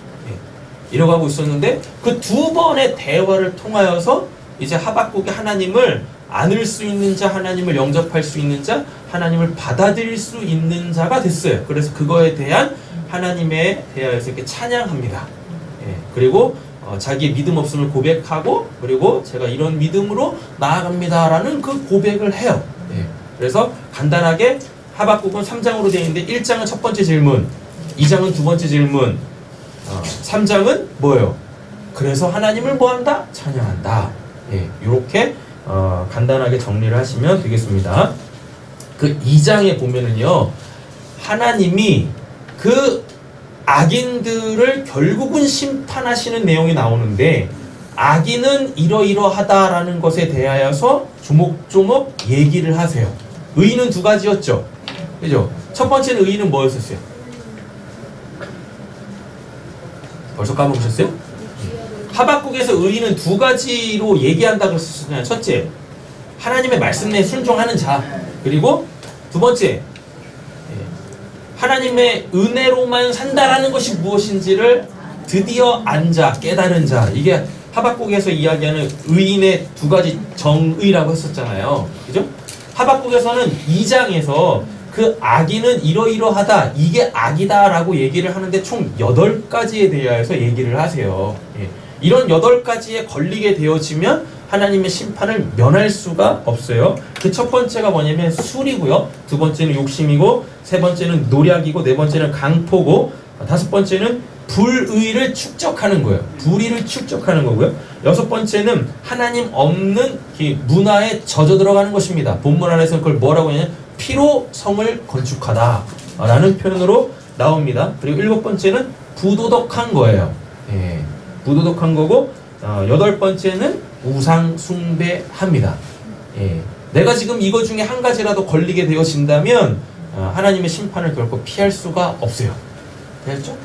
Speaker 1: 이러고 하고 있었는데 그 두 번의 대화를 통하여서 이제 하박국이 하나님을 안을 수 있는 자, 하나님을 영접할 수 있는 자, 하나님을 받아들일 수 있는 자가 됐어요. 그래서 그거에 대한 하나님에 대하여서 이렇게 찬양합니다. 그리고 자기의 믿음 없음을 고백하고, 그리고 제가 이런 믿음으로 나아갑니다라는 그 고백을 해요. 그래서 간단하게 하박국은 3장으로 되어 있는데 1장은 첫 번째 질문, 2장은 두 번째 질문, 3장은 뭐예요? 그래서 하나님을 뭐한다? 찬양한다. 이렇게 간단하게 정리를 하시면 되겠습니다. 그 2장에 보면은요, 하나님이 그 악인들을 결국은 심판하시는 내용이 나오는데, 악인은 이러이러하다라는 것에 대하여서 조목조목 얘기를 하세요. 의의는 두 가지였죠. 그죠? 첫 번째는 의의는 뭐였었어요? 벌써 까먹으셨어요? 하박국에서 의의는 두 가지로 얘기한다고 했었잖아요. 첫째, 하나님의 말씀 내에 순종하는 자. 그리고 두 번째, 하나님의 은혜로만 산다라는 것이 무엇인지를 드디어 안 자, 깨달은 자. 이게 하박국에서 이야기하는 의인의 두 가지 정의라고 했었잖아요. 그죠? 하박국에서는 2장에서 그 악인은 이러이러하다, 이게 악이다 라고 얘기를 하는데 총 8가지에 대하여서 얘기를 하세요. 이런 8가지에 걸리게 되어지면 하나님의 심판을 면할 수가 없어요. 그 첫 번째가 뭐냐면 술이고요. 두 번째는 욕심이고, 세 번째는 노략이고, 네 번째는 강포고, 다섯 번째는 불의를 축적하는 거예요. 불의를 축적하는 거고요. 여섯 번째는 하나님 없는 문화에 젖어 들어가는 것입니다. 본문 안에서는 그걸 뭐라고 하냐면 피로 성을 건축하다 라는 표현으로 나옵니다. 그리고 일곱 번째는 부도덕한 거예요. 예, 부도덕한 거고, 여덟 번째는 우상 숭배합니다. 예, 내가 지금 이거 중에 한 가지라도 걸리게 되어진다면 하나님의 심판을 결코 피할 수가 없어요. 됐죠?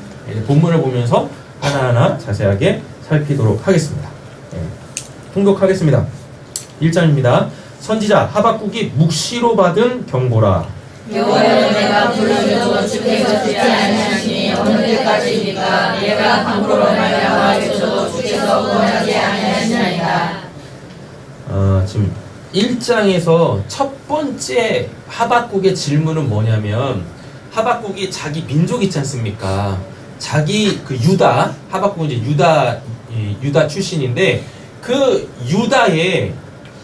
Speaker 1: 본문을 보면서 하나하나 자세하게 살피도록 하겠습니다. 통독하겠습니다. 1장입니다. 선지자 하박국이 묵시로 받은 경고라.
Speaker 3: 여호와여, 내가 불러주고 주께서 듣지 아니하시니 어느 때까지입니까? 내가 강포로 말미암아 외쳐도 주께서 구원하지 아니하시나이다.
Speaker 1: 지금 1장에서 첫 번째 하박국의 질문은 뭐냐면, 하박국이 자기 민족 있지 않습니까? 자기 그 유다, 하박국은 이제 유다 출신인데, 그 유다의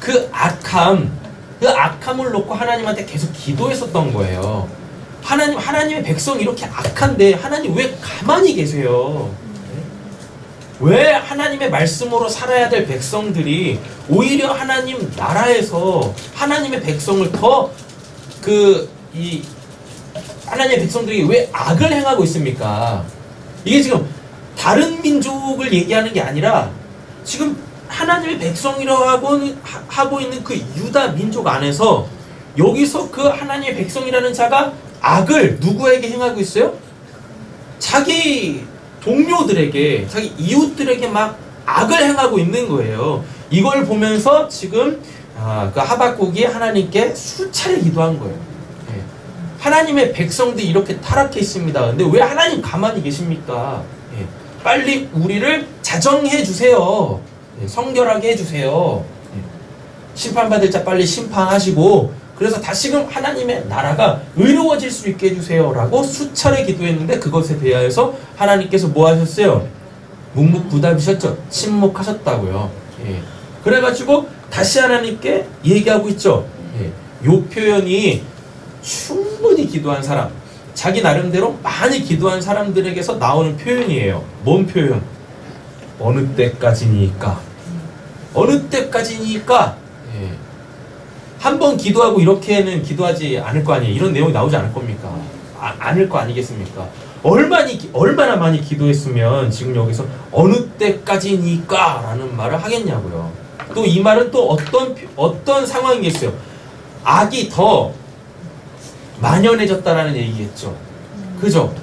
Speaker 1: 그 악함을 놓고 하나님한테 계속 기도했었던 거예요. 하나님의 백성이 이렇게 악한데 하나님 왜 가만히 계세요? 왜 하나님의 말씀으로 살아야 될 백성들이 오히려 하나님 나라에서 하나님의 백성을 더 하나님의 백성들이 왜 악을 행하고 있습니까? 이게 지금 다른 민족을 얘기하는 게 아니라 지금 하나님의 백성이라고 하고 있는 그 유다 민족 안에서 여기서 그 하나님의 백성이라는 자가 악을 누구에게 행하고 있어요? 자기 동료들에게, 자기 이웃들에게 막 악을 행하고 있는 거예요. 이걸 보면서 지금 그 하박국이 하나님께 수차례 기도한 거예요. 하나님의 백성들이 이렇게 타락해 있습니다. 근데 왜 하나님 가만히 계십니까? 빨리 우리를 자정해 주세요. 성결하게 해주세요. 심판받을 자 빨리 심판하시고, 그래서 다시금 하나님의 나라가 의로워질 수 있게 해주세요 라고 수차례 기도했는데, 그것에 대하여서 하나님께서 뭐 하셨어요? 묵묵부답이셨죠. 침묵하셨다고요. 그래가지고 다시 하나님께 얘기하고 있죠. 요 표현이 충분히 기도한 사람, 자기 나름대로 많이 기도한 사람들에게서 나오는 표현이에요. 뭔 표현? 어느 때까지니까? 어느 때까지니까? 한 번 기도하고 이렇게는 기도하지 않을 거 아니에요. 이런 내용이 나오지 않을 겁니까? 않을 거 아니겠습니까? 얼마나 많이 기도했으면 지금 여기서 어느 때까지니까? 라는 말을 하겠냐고요. 또 이 말은 또 어떤 상황이겠어요? 악이 더 만연해졌다라는 얘기겠죠. 그죠?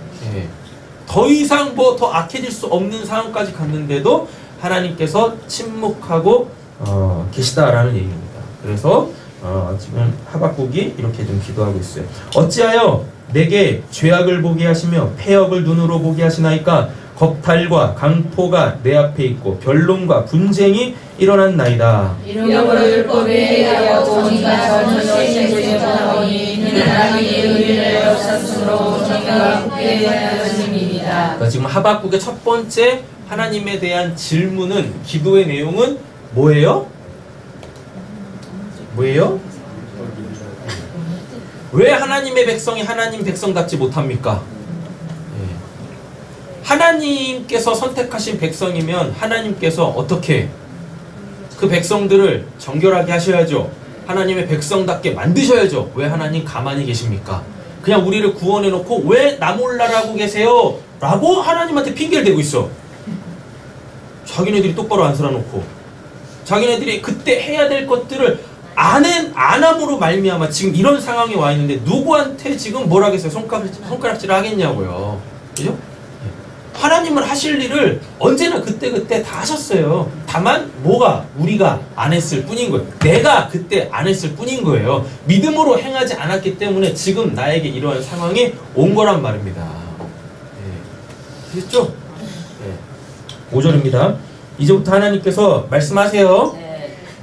Speaker 1: 더 이상 더 악해질 수 없는 상황까지 갔는데도 하나님께서 침묵하고 계시다라는 얘기입니다. 그래서 지금 하박국이 이렇게 좀 기도하고 있어요. 어찌하여 내게 죄악을 보게 하시며 패역을 눈으로 보게 하시나이까? 겁탈과 강포가 내 앞에 있고 변론과 분쟁이 일어났나이다.
Speaker 3: 이러므로 율법에 의하여 정의가 전처의 죄정하오니 이는 하나님이 의를 역사스로 정의가 굳게 하여 것입니다.
Speaker 1: 지금 하박국의 첫 번째 하나님에 대한 질문은, 기도의 내용은 뭐예요? 뭐예요? 왜 하나님의 백성이 하나님 백성답지 못합니까? 하나님께서 선택하신 백성이면 하나님께서 어떻게 그 백성들을 정결하게 하셔야죠. 하나님의 백성답게 만드셔야죠. 왜 하나님 가만히 계십니까? 그냥 우리를 구원해 놓고 왜 나 몰라라고 계세요? 라고 하나님한테 핑계를 대고 있어. 자기네들이 똑바로 안 살아놓고, 자기네들이 그때 해야 될 것들을 안함으로 말미암아 지금 이런 상황에 와 있는데 누구한테 지금 뭐라겠어요? 손가락질 하겠냐고요. 그죠? 하나님은 하실 일을 언제나 그때그때 다 하셨어요. 다만 우리가 안 했을 뿐인 거예요. 내가 그때 안 했을 뿐인 거예요. 믿음으로 행하지 않았기 때문에 지금 나에게 이러한 상황이 온 거란 말입니다. 됐죠? 5절입니다. 이제부터 하나님께서 말씀하세요.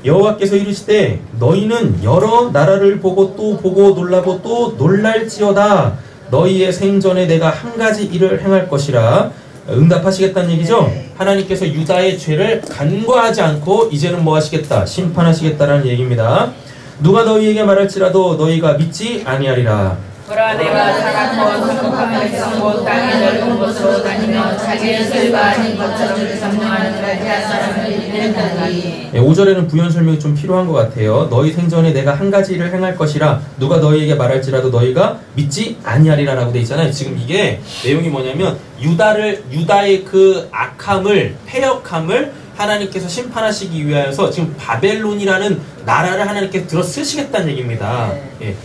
Speaker 1: 여호와께서 이르시되 너희는 여러 나라를 보고 또 보고 놀라고 또 놀랄지어다. 너희의 생전에 내가 한 가지 일을 행할 것이라. 응답하시겠다는 얘기죠. 하나님께서 유다의 죄를 간과하지 않고 이제는 뭐 하시겠다? 심판하시겠다라는 얘기입니다. 누가 너희에게 말할지라도 너희가 믿지 아니하리라.
Speaker 3: 보라 내가 사랑하고 성급한 백성 곧 땅의 넓은 곳으로 다니며 자기의 소유가 아닌 것처럼 점령하는 갈대아 사람을 이른다니.
Speaker 1: 5절에는 부연 설명이 좀 필요한 것 같아요. 너희 생전에 내가 한 가지 일을 행할 것이라 누가 너희에게 말할지라도 너희가 믿지 아니하리라 라고 돼 있잖아요. 지금 이게 내용이 뭐냐면 유다의 그 악함을 패역함을 하나님께서 심판하시기 위하여서 지금 바벨론이라는 나라를 하나님께서 들어 쓰시겠다는 얘기입니다.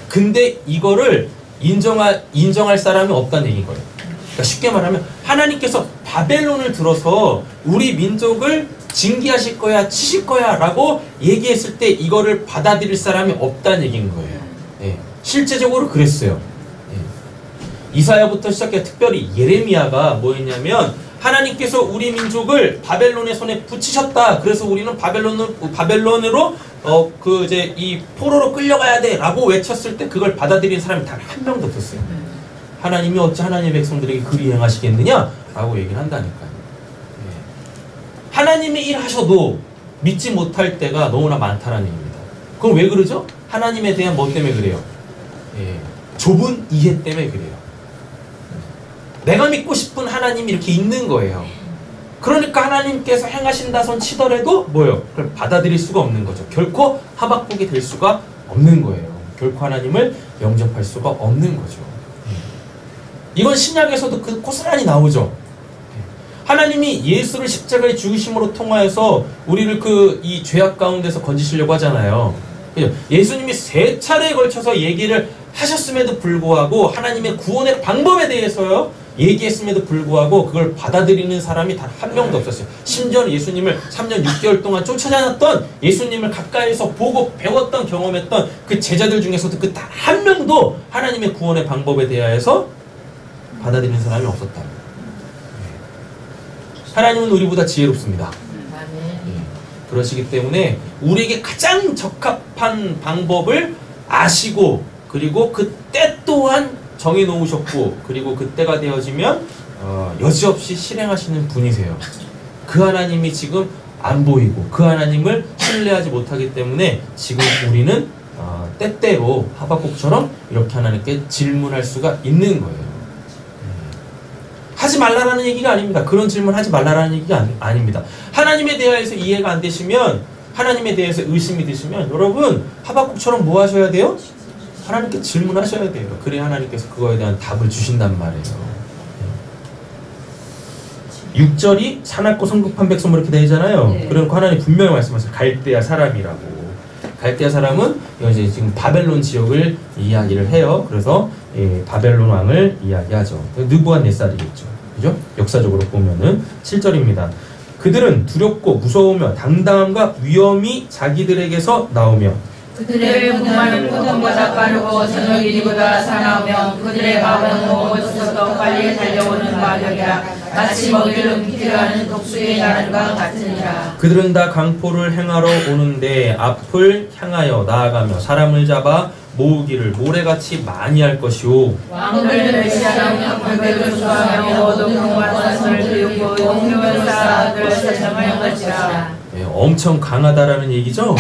Speaker 1: 근데 이거를 인정할 사람이 없다는 얘기인 거예요. 그러니까 쉽게 말하면 하나님께서 바벨론을 들어서 우리 민족을 징계하실 거야, 치실 거야 라고 얘기했을 때 이거를 받아들일 사람이 없다는 얘기인 거예요. 실제적으로 그랬어요. 이사야부터 시작해 특별히 예레미야가 뭐였냐면 하나님께서 우리 민족을 바벨론의 손에 붙이셨다. 그래서 우리는 바벨론으로 이제 이 포로로 끌려가야 돼라고 외쳤을 때 그걸 받아들인 사람이 단 한 명도 없었어요. 하나님이 어찌 하나님의 백성들에게 그리 행하시겠느냐라고 얘기를 한다니까요. 하나님이 일하셔도 믿지 못할 때가 너무나 많다는 얘기입니다. 그럼 왜 그러죠? 하나님에 대한 뭐 때문에 그래요? 좁은 이해 때문에 그래요. 내가 믿고 싶은 하나님이 이렇게 있는 거예요. 그러니까 하나님께서 행하신다 손 치더라도 뭐예요? 그걸 받아들일 수가 없는 거죠. 결코 하박국이 될 수가 없는 거예요. 결코 하나님을 영접할 수가 없는 거죠. 이건 신약에서도 그 고스란히 나오죠. 하나님이 예수를 십자가에 죽으심으로 통하여서 우리를 이 죄악 가운데서 건지시려고 하잖아요. 예수님이 3차례에 걸쳐서 얘기를 하셨음에도 불구하고 하나님의 구원의 방법에 대해서요 얘기했음에도 불구하고 그걸 받아들이는 사람이 단 한 명도 없었어요. 심지어 예수님을 3년 6개월 동안 쫓아다녔던 예수님을 가까이서 보고 배웠던 경험했던 그 제자들 중에서도 그 단 한 명도 하나님의 구원의 방법에 대하여서 받아들이는 사람이 없었다. 하나님은 우리보다 지혜롭습니다. 그러시기 때문에 우리에게 가장 적합한 방법을 아시고 그리고 그 때 또한 정해놓으셨고 그리고 그때가 되어지면 여지없이 실행하시는 분이세요. 그 하나님이 지금 안 보이고 그 하나님을 신뢰하지 못하기 때문에 지금 우리는 때때로 하박국처럼 이렇게 하나님께 질문할 수가 있는 거예요. 하지 말라라는 얘기가 아닙니다. 그런 질문 하지 말라라는 얘기가 아닙니다. 하나님에 대해서 이해가 안 되시면 하나님에 대해서 의심이 드시면 여러분 하박국처럼 뭐 하셔야 돼요? 하나님께 질문하셔야 돼요. 그래야 하나님께서 그거에 대한 답을 주신단 말이에요. 6절이 사납고 성급한 백성 이렇게 되잖아요. 그러니까 하나님 분명히 말씀하세요. 갈대아 사람이라고. 갈대아 사람은 이제 지금 바벨론 지역을 이야기를 해요. 그래서 바벨론 왕을 이야기하죠. 느부갓네살이겠죠. 그죠? 역사적으로 보면은 7절입니다. 그들은 두렵고 무서우며 당당함과 위엄이 자기들에게서 나오며
Speaker 3: 그들의 분말은 보통보다 빠르고 저녁 이리보다 사나우며 그들의 마음은 어디서도 빨리 달려오는 마력이라 마치 먹이를 필요하는 독수리의 나란과 같으니라.
Speaker 1: 그들은 다 강포를 행하러 오는데 앞을 향하여 나아가며 사람을 잡아 모으기를 모래같이 많이 할 것이오.
Speaker 3: 왕들을 멸시하며 불백을 조소하며 모든 경과 선을 들이고 용병을 쌓아 그를 설정하여 것이라.
Speaker 1: 엄청 강하다라는 얘기죠.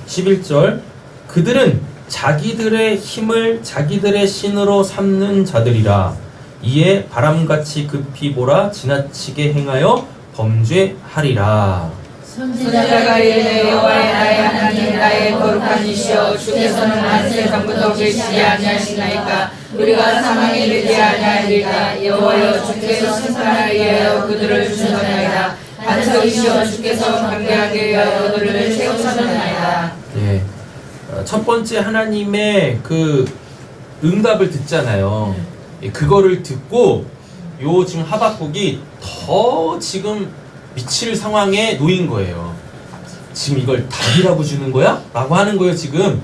Speaker 1: 11절 그들은 자기들의 힘을 자기들의 신으로 삼는 자들이라. 이에 바람같이 급히 몰아 지나치게 행하여 범죄하리라.
Speaker 3: 선지자가 이르되 여호와의 나의 하나님 나의 거룩한 이시여 주께서는 만세 전부터 계시지 아니하시나이까 우리가 사망에 이르지 아니하리이다. 여호와여 주께서 심판하기 위하여 그들을 주셨나이다. 반석이시여 주께서 강대하게 위하여 그들을 세우셨나이다.
Speaker 1: 첫 번째 하나님의 그 응답을 듣잖아요. 그거를 듣고 요 지금 하박국이 더 지금 미칠 상황에 놓인 거예요. 지금 이걸 답이라고 주는 거야? 라고 하는 거예요 지금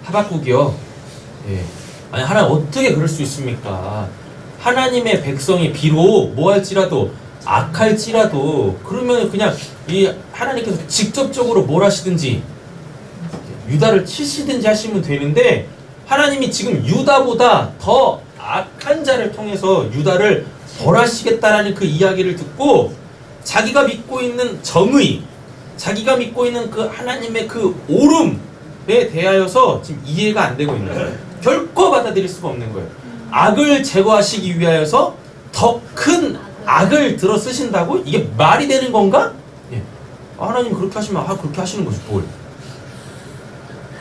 Speaker 1: 하박국이요. 예. 아니 하나님 어떻게 그럴 수 있습니까? 하나님의 백성이 비록 뭐할지라도 악할지라도 그러면 그냥 이 하나님께서 직접적으로 뭘 하시든지 유다를 치시든지 하시면 되는데 하나님이 지금 유다보다 더 악한 자를 통해서 유다를 벌하시겠다라는 그 이야기를 듣고 자기가 믿고 있는 정의, 자기가 믿고 있는 그 하나님의 그 옳음에 대하여서 지금 이해가 안 되고 있는 거예요. 결코 받아들일 수가 없는 거예요. 악을 제거하시기 위하여서 더 큰 악을 들어 쓰신다고? 이게 말이 되는 건가? 예. 하나님 그렇게 하시면 그렇게 하시는 거죠. 뭘.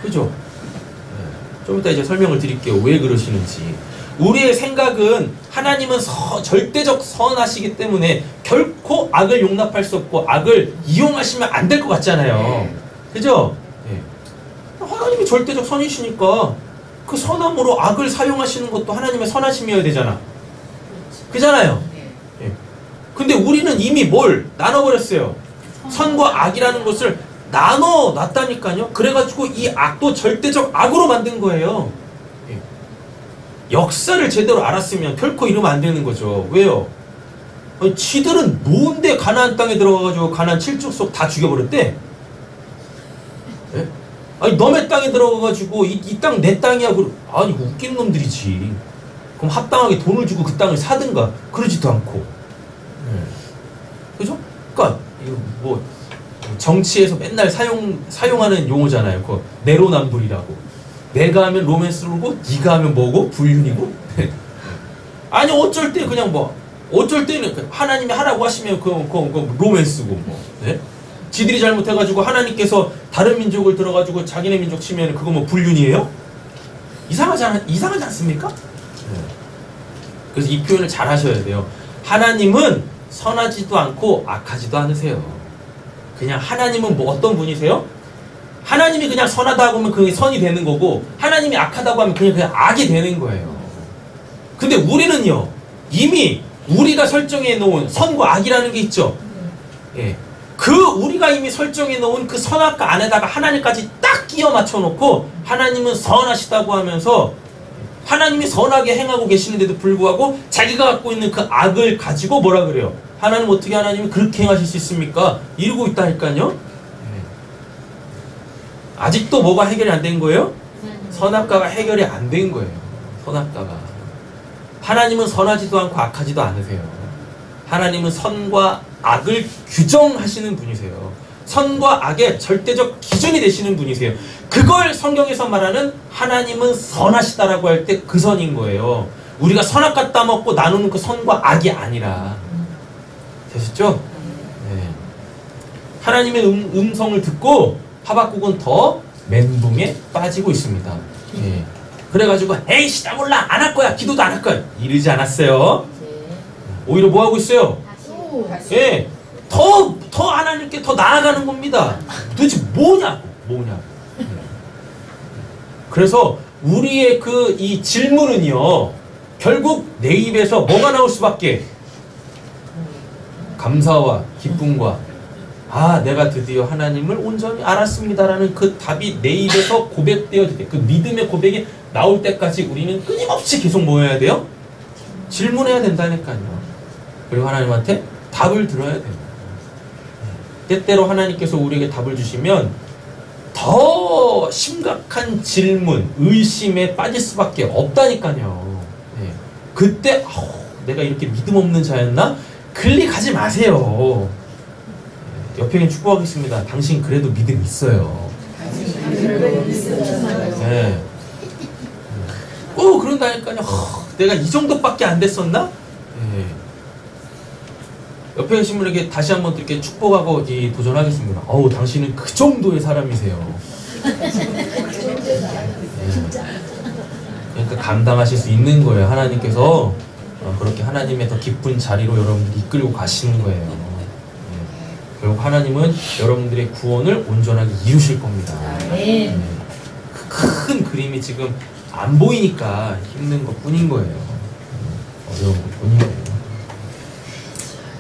Speaker 1: 그죠? 예. 좀 이따 이제 설명을 드릴게요. 왜 그러시는지. 우리의 생각은 하나님은 절대적 선하시기 때문에 결코 악을 용납할 수 없고 악을 이용하시면 안 될 것 같잖아요. 그죠? 예. 하나님이 절대적 선이시니까 그 선함으로 악을 사용하시는 것도 하나님의 선하심이어야 되잖아. 그잖아요. 예. 근데 우리는 이미 뭘 나눠버렸어요. 선과 악이라는 것을 나눠놨다니까요. 그래가지고 이 악도 절대적 악으로 만든 거예요. 예. 역사를 제대로 알았으면 결코 이러면 안 되는 거죠. 왜요? 아니, 지들은 뭔데 가나안 땅에 들어가가지고 가나안 7족속 다 죽여버렸대? 예? 아니 너네 땅에 들어가가지고 이 땅 내 땅이야. 아니 웃기는 놈들이지. 그럼 합당하게 돈을 주고 그 땅을 사든가 그러지도 않고. 그죠? 그러니까 이거 뭐 정치에서 맨날 사용하는 용어잖아요. 그 내로남불이라고. 내가 하면 로맨스고 네가 하면 뭐고? 불륜이고? 아니 어쩔 때 그냥 뭐 어쩔 때는 하나님이 하라고 하시면 그 로맨스고 뭐. 네? 지들이 잘못해가지고 하나님께서 다른 민족을 들어가지고 자기네 민족 치면 그거 뭐 불륜이에요? 이상하지 않습니까? 네. 그래서 이 표현을 잘 하셔야 돼요. 하나님은 선하지도 않고 악하지도 않으세요. 그냥 하나님은 뭐 어떤 분이세요? 하나님이 그냥 선하다고 하면 그게 선이 되는 거고 하나님이 악하다고 하면 그냥 악이 되는 거예요. 근데 우리는요 이미 우리가 설정해 놓은 선과 악이라는 게 있죠. 예. 그 우리가 이미 설정해 놓은 그 선악과 안에다가 하나님까지 딱 끼워 맞춰 놓고 하나님은 선하시다고 하면서 하나님이 선하게 행하고 계시는데도 불구하고 자기가 갖고 있는 그 악을 가지고 뭐라 그래요? 하나님 어떻게 하나님이 그렇게 행하실 수 있습니까? 이러고 있다니까요. 아직도 뭐가 해결이 안 된 거예요? 선악과가 해결이 안 된 거예요. 선악과가. 하나님은 선하지도 않고 악하지도 않으세요. 하나님은 선과 악을 규정하시는 분이세요. 선과 악의 절대적 기준이 되시는 분이세요. 그걸 성경에서 말하는 하나님은 선하시다라고 할 때 그 선인 거예요. 우리가 선악과 따먹고 나누는 그 선과 악이 아니라. 되셨죠? 네. 하나님의 음성을 듣고 하박국은 더 멘붕에 빠지고 있습니다. 네. 그래가지고 에이씨 나 몰라 안 할 거야 기도도 안 할 거야 이러지 않았어요. 오히려 뭐 하고 있어요? 예, 더 하나님께 더 나아가는 겁니다. 도대체 뭐냐고. 그래서 우리의 그 이 질문은요 결국 내 입에서 뭐가 나올 수밖에? 감사와 기쁨과 내가 드디어 하나님을 온전히 알았습니다라는 그 답이 내 입에서 고백되어질 때, 그 믿음의 고백이 나올 때까지 우리는 끊임없이 계속 뭐 해야 돼요? 질문해야 된다니까요. 그리고 하나님한테 답을 들어야 돼요. 때때로 하나님께서 우리에게 답을 주시면 더 심각한 질문, 의심에 빠질 수밖에 없다니까요. 네. 그때 내가 이렇게 믿음 없는 자였나? 클릭하지 마세요. 옆에 있는 축복하겠습니다. 당신 그래도 믿음 있어요. 네. 그런다니까요. 내가 이 정도밖에 안 됐었나? 네. 옆에 계신 분에게 다시 한번 이렇게 축복하고 도전하겠습니다. 당신은 그 정도의 사람이세요. 네. 그러니까 감당하실 수 있는 거예요. 하나님께서 그렇게 하나님의 더 깊은 자리로 여러분들 이끌고 가시는 거예요. 네. 결국 하나님은 여러분들의 구원을 온전하게 이루실 겁니다. 네. 큰 그림이 지금 안 보이니까 힘든 것 뿐인 거예요. 어려운 것 뿐인 거예요.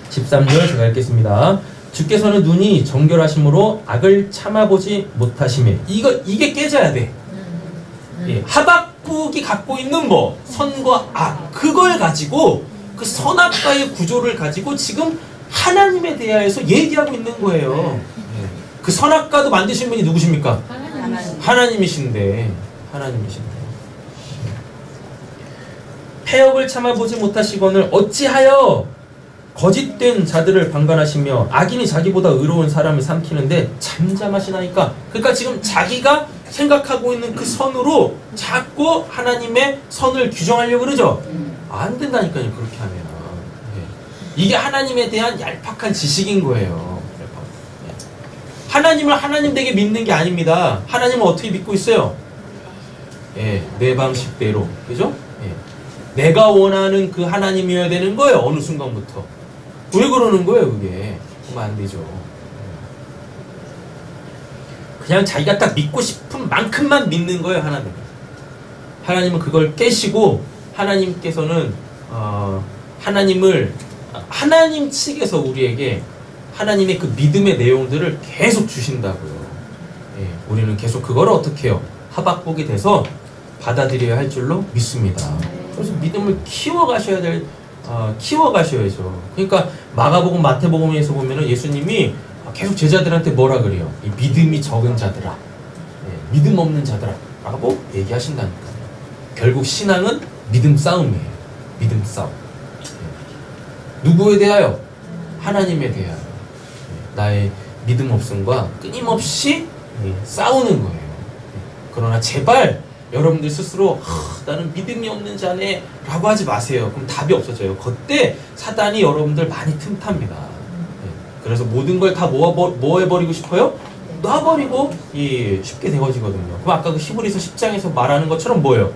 Speaker 1: 13절 제가 읽겠습니다. 주께서는 눈이 정결하심으로 악을 참아보지 못하심에 이게 깨져야 돼. 예, 하박국이 갖고 있는 뭐 선과 악 그걸 가지고 그 선악과의 구조를 가지고 지금 하나님에 대하여서 얘기하고 있는 거예요. 예, 그 선악과도 만드신 분이 누구십니까? 하나님이신데 패역을 참아보지 못하시거늘 어찌하여 거짓된 자들을 방관하시며 악인이 자기보다 의로운 사람을 삼키는데 잠잠하시나이까. 그러니까 지금 자기가 생각하고 있는 그 선으로 자꾸 하나님의 선을 규정하려고 그러죠. 안 된다니까요. 그렇게 하면 이게 하나님에 대한 얄팍한 지식인 거예요. 하나님을 하나님 되게 믿는 게 아닙니다. 하나님을 어떻게 믿고 있어요? 예, 내 방식대로. 그죠? 예. 내가 원하는 그 하나님이어야 되는 거예요. 어느 순간부터. 왜 그러는 거예요, 그게? 그러면 안 되죠. 그냥 자기가 딱 믿고 싶은 만큼만 믿는 거예요, 하나님. 하나님은 그걸 깨시고, 하나님께서는, 하나님 측에서 우리에게 하나님의 그 믿음의 내용들을 계속 주신다고요. 예, 우리는 계속 그걸 어떻게 해요? 하박국이 돼서 받아들여야 할 줄로 믿습니다. 그래서 믿음을 키워가셔야죠. 그러니까 마가복음, 마태복음에서 보면은 예수님이 계속 제자들한테 뭐라 그래요? 이 믿음이 적은 자들아, 예, 믿음 없는 자들아 라고 얘기하신다니까요. 결국 신앙은 믿음 싸움이에요. 믿음 싸움. 예. 누구에 대하여? 하나님에 대하여. 예. 나의 믿음 없음과 끊임없이 싸우는 거예요. 예. 그러나 제발 여러분들 스스로 나는 믿음이 없는 자네 라고 하지 마세요. 그럼 답이 없어져요. 그때 사단이 여러분들 많이 틈탑니다. 네. 그래서 모든 걸 다 뭐 해버리고 싶어요? 놔버리고 쉽게 되어지거든요. 그럼 아까 그 히브리서 10장에서 말하는 것처럼 뭐예요?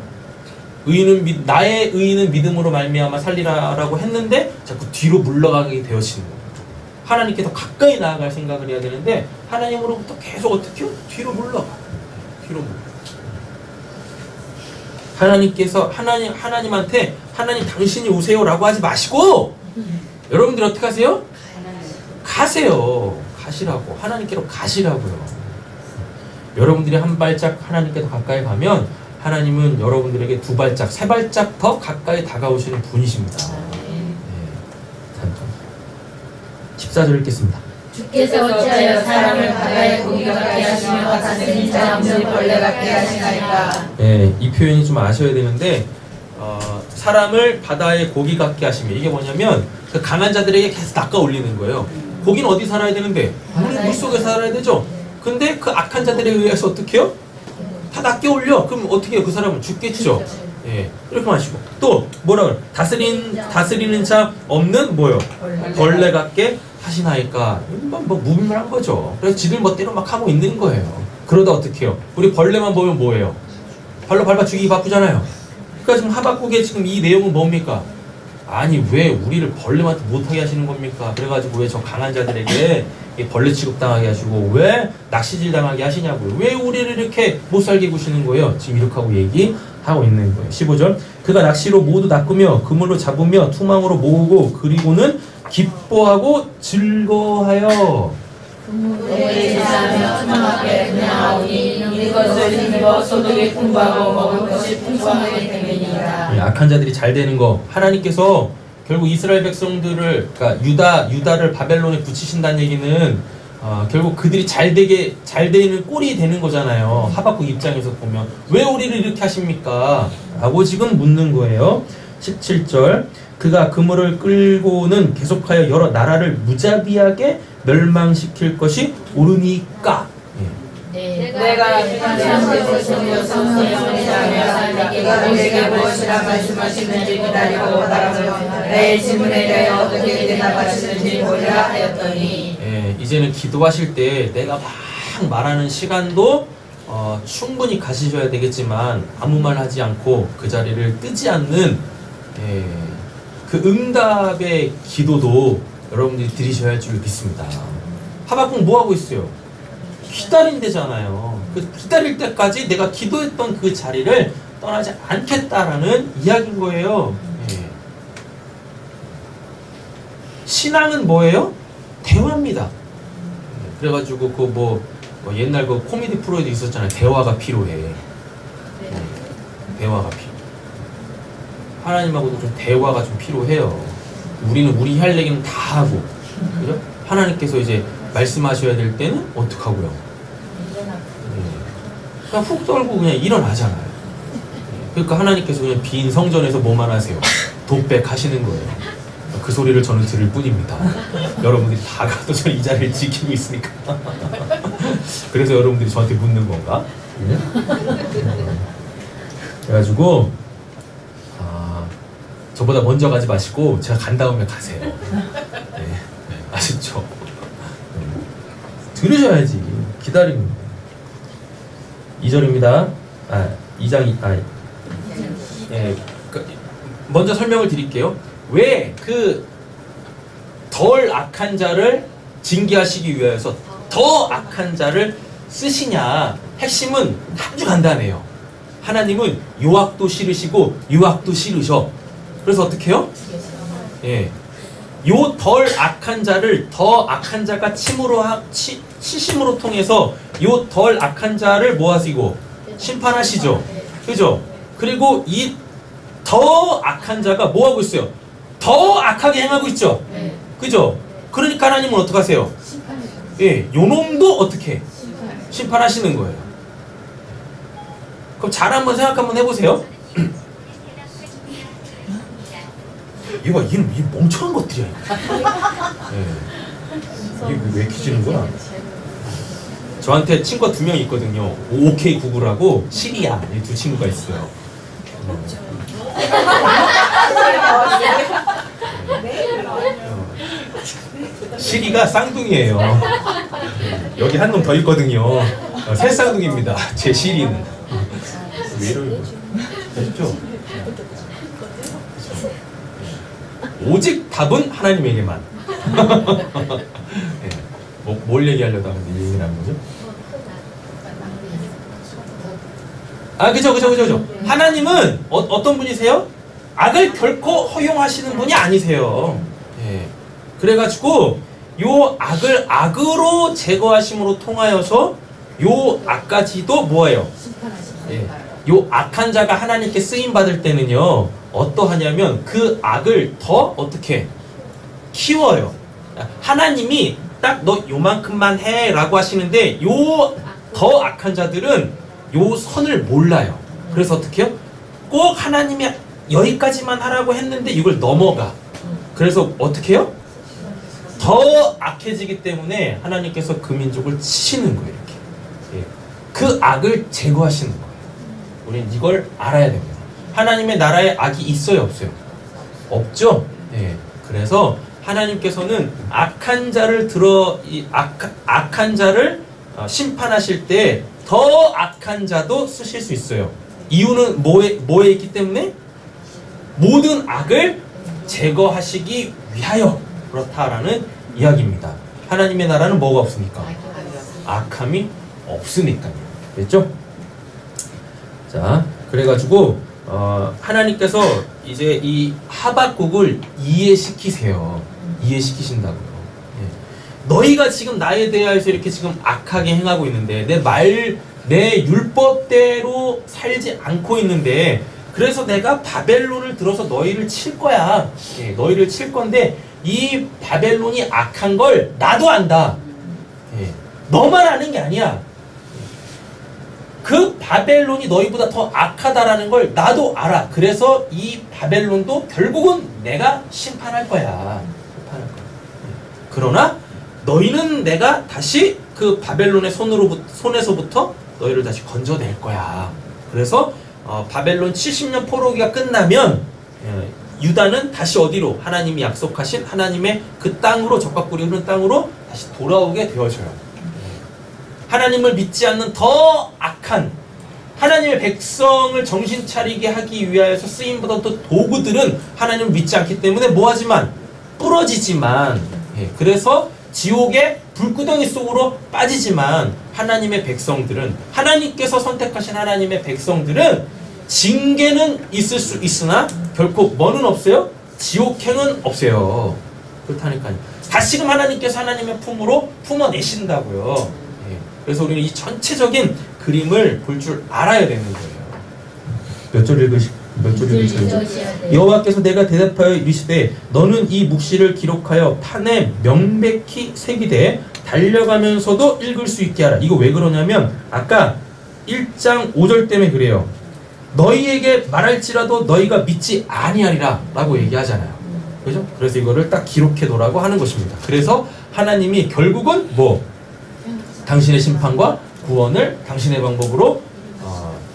Speaker 1: 나의 의인은 믿음으로 말미암아 살리라라고 했는데 자꾸 뒤로 물러가게 되어지는 거예요. 하나님께 더 가까이 나아갈 생각을 해야 되는데 하나님으로부터 계속 어떻게 해요? 뒤로 물러가. 하나님께서 하나님한테 하나님 당신이 오세요라고 하지 마시고 여러분들 어떻게 하세요? 가세요. 가시라고. 하나님께로 가시라고요. 여러분들이 한 발짝 하나님께 더 가까이 가면 하나님은 여러분들에게 두 발짝, 세 발짝 더 가까이 다가오시는 분이십니다. 네. 14절 읽겠습니다.
Speaker 3: 주께서 어찌하여 사람을 바다의 고기 같게 하시며 다스린 자 없는 벌레 같게 하시나이까.
Speaker 1: 네, 이 표현이 좀 아셔야 되는데 사람을 바다의 고기 같게 하시며 이게 뭐냐면 그 강한 자들에게 계속 낚아 올리는 거예요. 고기는 어디 살아야 되는데? 물속에 살아야 되죠. 근데 그 악한 자들에 의해서 어떻게 해요? 다 낚여 올려. 그럼 어떻게 해요? 그 사람은 죽겠죠. 예, 이렇게 마시고 또 뭐라 그래? 다스리는 자 없는 뭐요? 벌레 같게 하시나이까. 뭐 무분별한 거죠. 그래서 지들 멋대로 막 하고 있는 거예요. 그러다 어떻게 해요? 우리 벌레만 보면 뭐예요? 발로 밟아 죽이기 바쁘잖아요. 그러니까 지금 하박국의 지금 이 내용은 뭡니까? 아니 왜 우리를 벌레한테 못하게 하시는 겁니까? 그래가지고 왜 저 강한 자들에게 벌레 취급당하게 하시고 왜 낚시질 당하게 하시냐고요. 왜 우리를 이렇게 못살게 구시는 거예요? 지금 이렇게 하고 얘기하고 있는 거예요. 15절 그가 낚시로 모두 낚으며 그물로 잡으며 투망으로 모으고 그리고는 기뻐하고 즐거워하여
Speaker 3: 그물에 제사하며 투망 앞에 그냥 나오니 이것을 힘입어 소득이 풍부하고 먹을 것이 풍성하게 되느니라.
Speaker 1: 악한 자들이 잘 되는 거 하나님께서 결국 이스라엘 백성들을 그러니까 유다를 바벨론에 붙이신다는 얘기는 결국 그들이 잘 되는 꼴이 되는 거잖아요. 하박국 입장에서 보면 왜 우리를 이렇게 하십니까? 라고 지금 묻는 거예요. 17절 그가 그물을 끌고는 계속하여 여러 나라를 무자비하게 멸망시킬 것이 옳으니까.
Speaker 3: 내가 사람들을 섬겨 성령이라며 내가 우리에게 무엇이라 말씀하시는지 기다리고 바라며 내 질문에 대해 어떻게 대답하시는지 보리라 하였더니
Speaker 1: 이제는 기도하실 때 내가 막 말하는 시간도 충분히 가지셔야 되겠지만 아무 말 하지 않고 그 자리를 뜨지 않는 그 응답의 기도도 여러분들이 드리셔야 할 줄 믿습니다. 하박국 뭐 하고 있어요? 기다린대잖아요. 그 기다릴 때까지 내가 기도했던 그 자리를 떠나지 않겠다라는 이야기인 거예요. 예. 신앙은 뭐예요? 대화입니다. 그래가지고 그 뭐 옛날 그 코미디 프로에도 있었잖아요. 대화가 필요해. 대화가 필요해. 하나님하고도 좀 대화가 좀 필요해요. 우리는 우리 할 얘기는 다 하고, 그죠? 하나님께서 이제 말씀하셔야 될 때는 어떡하고요? 그냥 훅 떨고 그냥 일어나잖아요. 그러니까 하나님께서 그냥 빈 성전에서 뭐만 하세요? 독백 하시는 거예요. 그 소리를 저는 들을 뿐입니다. 여러분들이 다 가도 저는 이 자리를 지키고 있으니까. 그래서 여러분들이 저한테 묻는 건가? 그래가지고 저보다 먼저 가지 마시고 제가 간 다음에 가세요. 네, 아셨죠? 들으셔야지. 기다립니다. 2절입니다. 2장 예, 먼저 설명을 드릴게요. 왜 그 덜 악한 자를 징계하시기 위해서 더 악한 자를 쓰시냐? 핵심은 아주 간단해요. 하나님은 요악도 싫으시고 유악도 싫으셔. 그래서 어떻게 해요? 예, 요 덜 악한 자를 더 악한 자가 치심으로 통해서 요 덜 악한 자를 뭐 하시고 심판하시죠. 그죠? 그리고 이 더 악한 자가 뭐 하고 있어요? 더 악하게 행하고 있죠. 그죠? 그러니까 하나님은 어떻게 하세요? 예, 요놈도 어떻게 심판하시는 거예요. 그럼 잘 한번 생각 한번 해보세요. 이거 봐, 이 멍청한 것들이야. 예. 이게 왜 키지는 거야? 저한테 친구가 2명 있거든요. OK99라고 시리아 이 두 친구가 있어요. 시리가 쌍둥이에요. 여기 한 놈 더 있거든요. 새 쌍둥이입니다. 제 시리는. 왜 이러는 거야? 아시죠? 오직 답은 하나님에게만. 네. 뭘 얘기하려다가 이 얘기를 하는 거죠? 그죠. 하나님은 어떤 분이세요? 악을 결코 허용하시는 분이 아니세요. 예. 그래가지고 요 악을 악으로 제거하심으로 통하여서 요 악까지도 뭐예요? 예. 요 악한 자가 하나님께 쓰임 받을 때는요 어떠하냐면 그 악을 더 어떻게 키워요. 하나님이 딱 너 요만큼만 해 라고 하시는데 요 더 악한 자들은 요 선을 몰라요. 그래서 어떻게 해요? 꼭 하나님이 여기까지만 하라고 했는데 이걸 넘어가. 그래서 어떻게 해요? 더 악해지기 때문에 하나님께서 그 민족을 치시는 거예요. 이렇게. 예. 그 악을 제거하시는 거예요. 우리는 이걸 알아야 됩니다. 하나님의 나라에 악이 있어요, 없어요? 없죠? 예. 그래서 하나님께서는 악한 자를 악한 자를 심판하실 때 더 악한 자도 쓰실 수 있어요. 이유는 뭐에 있기 때문에? 모든 악을 제거하시기 위하여 그렇다라는 이야기입니다. 하나님의 나라는 뭐가 없으니까? 악함이 없으니까요. 됐죠? 자, 그래가지고 하나님께서 이제 이 하박국을 이해시키세요. 이해시키신다고요. 너희가 지금 나에 대하여서 이렇게 지금 악하게 행하고 있는데 내 율법대로 살지 않고 있는데 그래서 내가 바벨론을 들어서 너희를 칠 거야. 예, 너희를 칠 건데 이 바벨론이 악한 걸 나도 안다. 예, 너만 아는 게 아니야. 그 바벨론이 너희보다 더 악하다라는 걸 나도 알아. 그래서 이 바벨론도 결국은 내가 심판할 거야. 그러나 너희는 내가 다시 그 바벨론의 손에서부터 너희를 다시 건져낼 거야. 그래서 바벨론 70년 포로기가 끝나면 유다는 다시 어디로? 하나님이 약속하신 하나님의 그 땅으로 적과꿀이 흐르는 땅으로 다시 돌아오게 되어져요. 하나님을 믿지 않는 더 악한 하나님의 백성을 정신 차리게 하기 위하여서 쓰임받은 또 도구들은 하나님을 믿지 않기 때문에 뭐하지만 부러지지만 그래서 지옥의 불구덩이 속으로 빠지지만 하나님의 백성들은, 하나님께서 선택하신 하나님의 백성들은 징계는 있을 수 있으나 결코 뭐는 없어요? 지옥행은 없어요. 그렇다니까요. 다시금 하나님께서 하나님의 품으로 품어내신다고요. 예. 그래서 우리는 이 전체적인 그림을 볼 줄 알아야 되는 거예요. 몇 절 읽으시죠? 여호와께서 내가 대답하여 이르시되 너는 이 묵시를 기록하여 판에 명백히 새기되 달려가면서도 읽을 수 있게 하라. 이거 왜 그러냐면 아까 1장 5절 때문에 그래요. 너희에게 말할지라도 너희가 믿지 아니하리라 라고 얘기하잖아요. 그죠? 그래서 이거를 딱 기록해 놓으라고 하는 것입니다. 그래서 하나님이 결국은 뭐 당신의 심판과 구원을 당신의 방법으로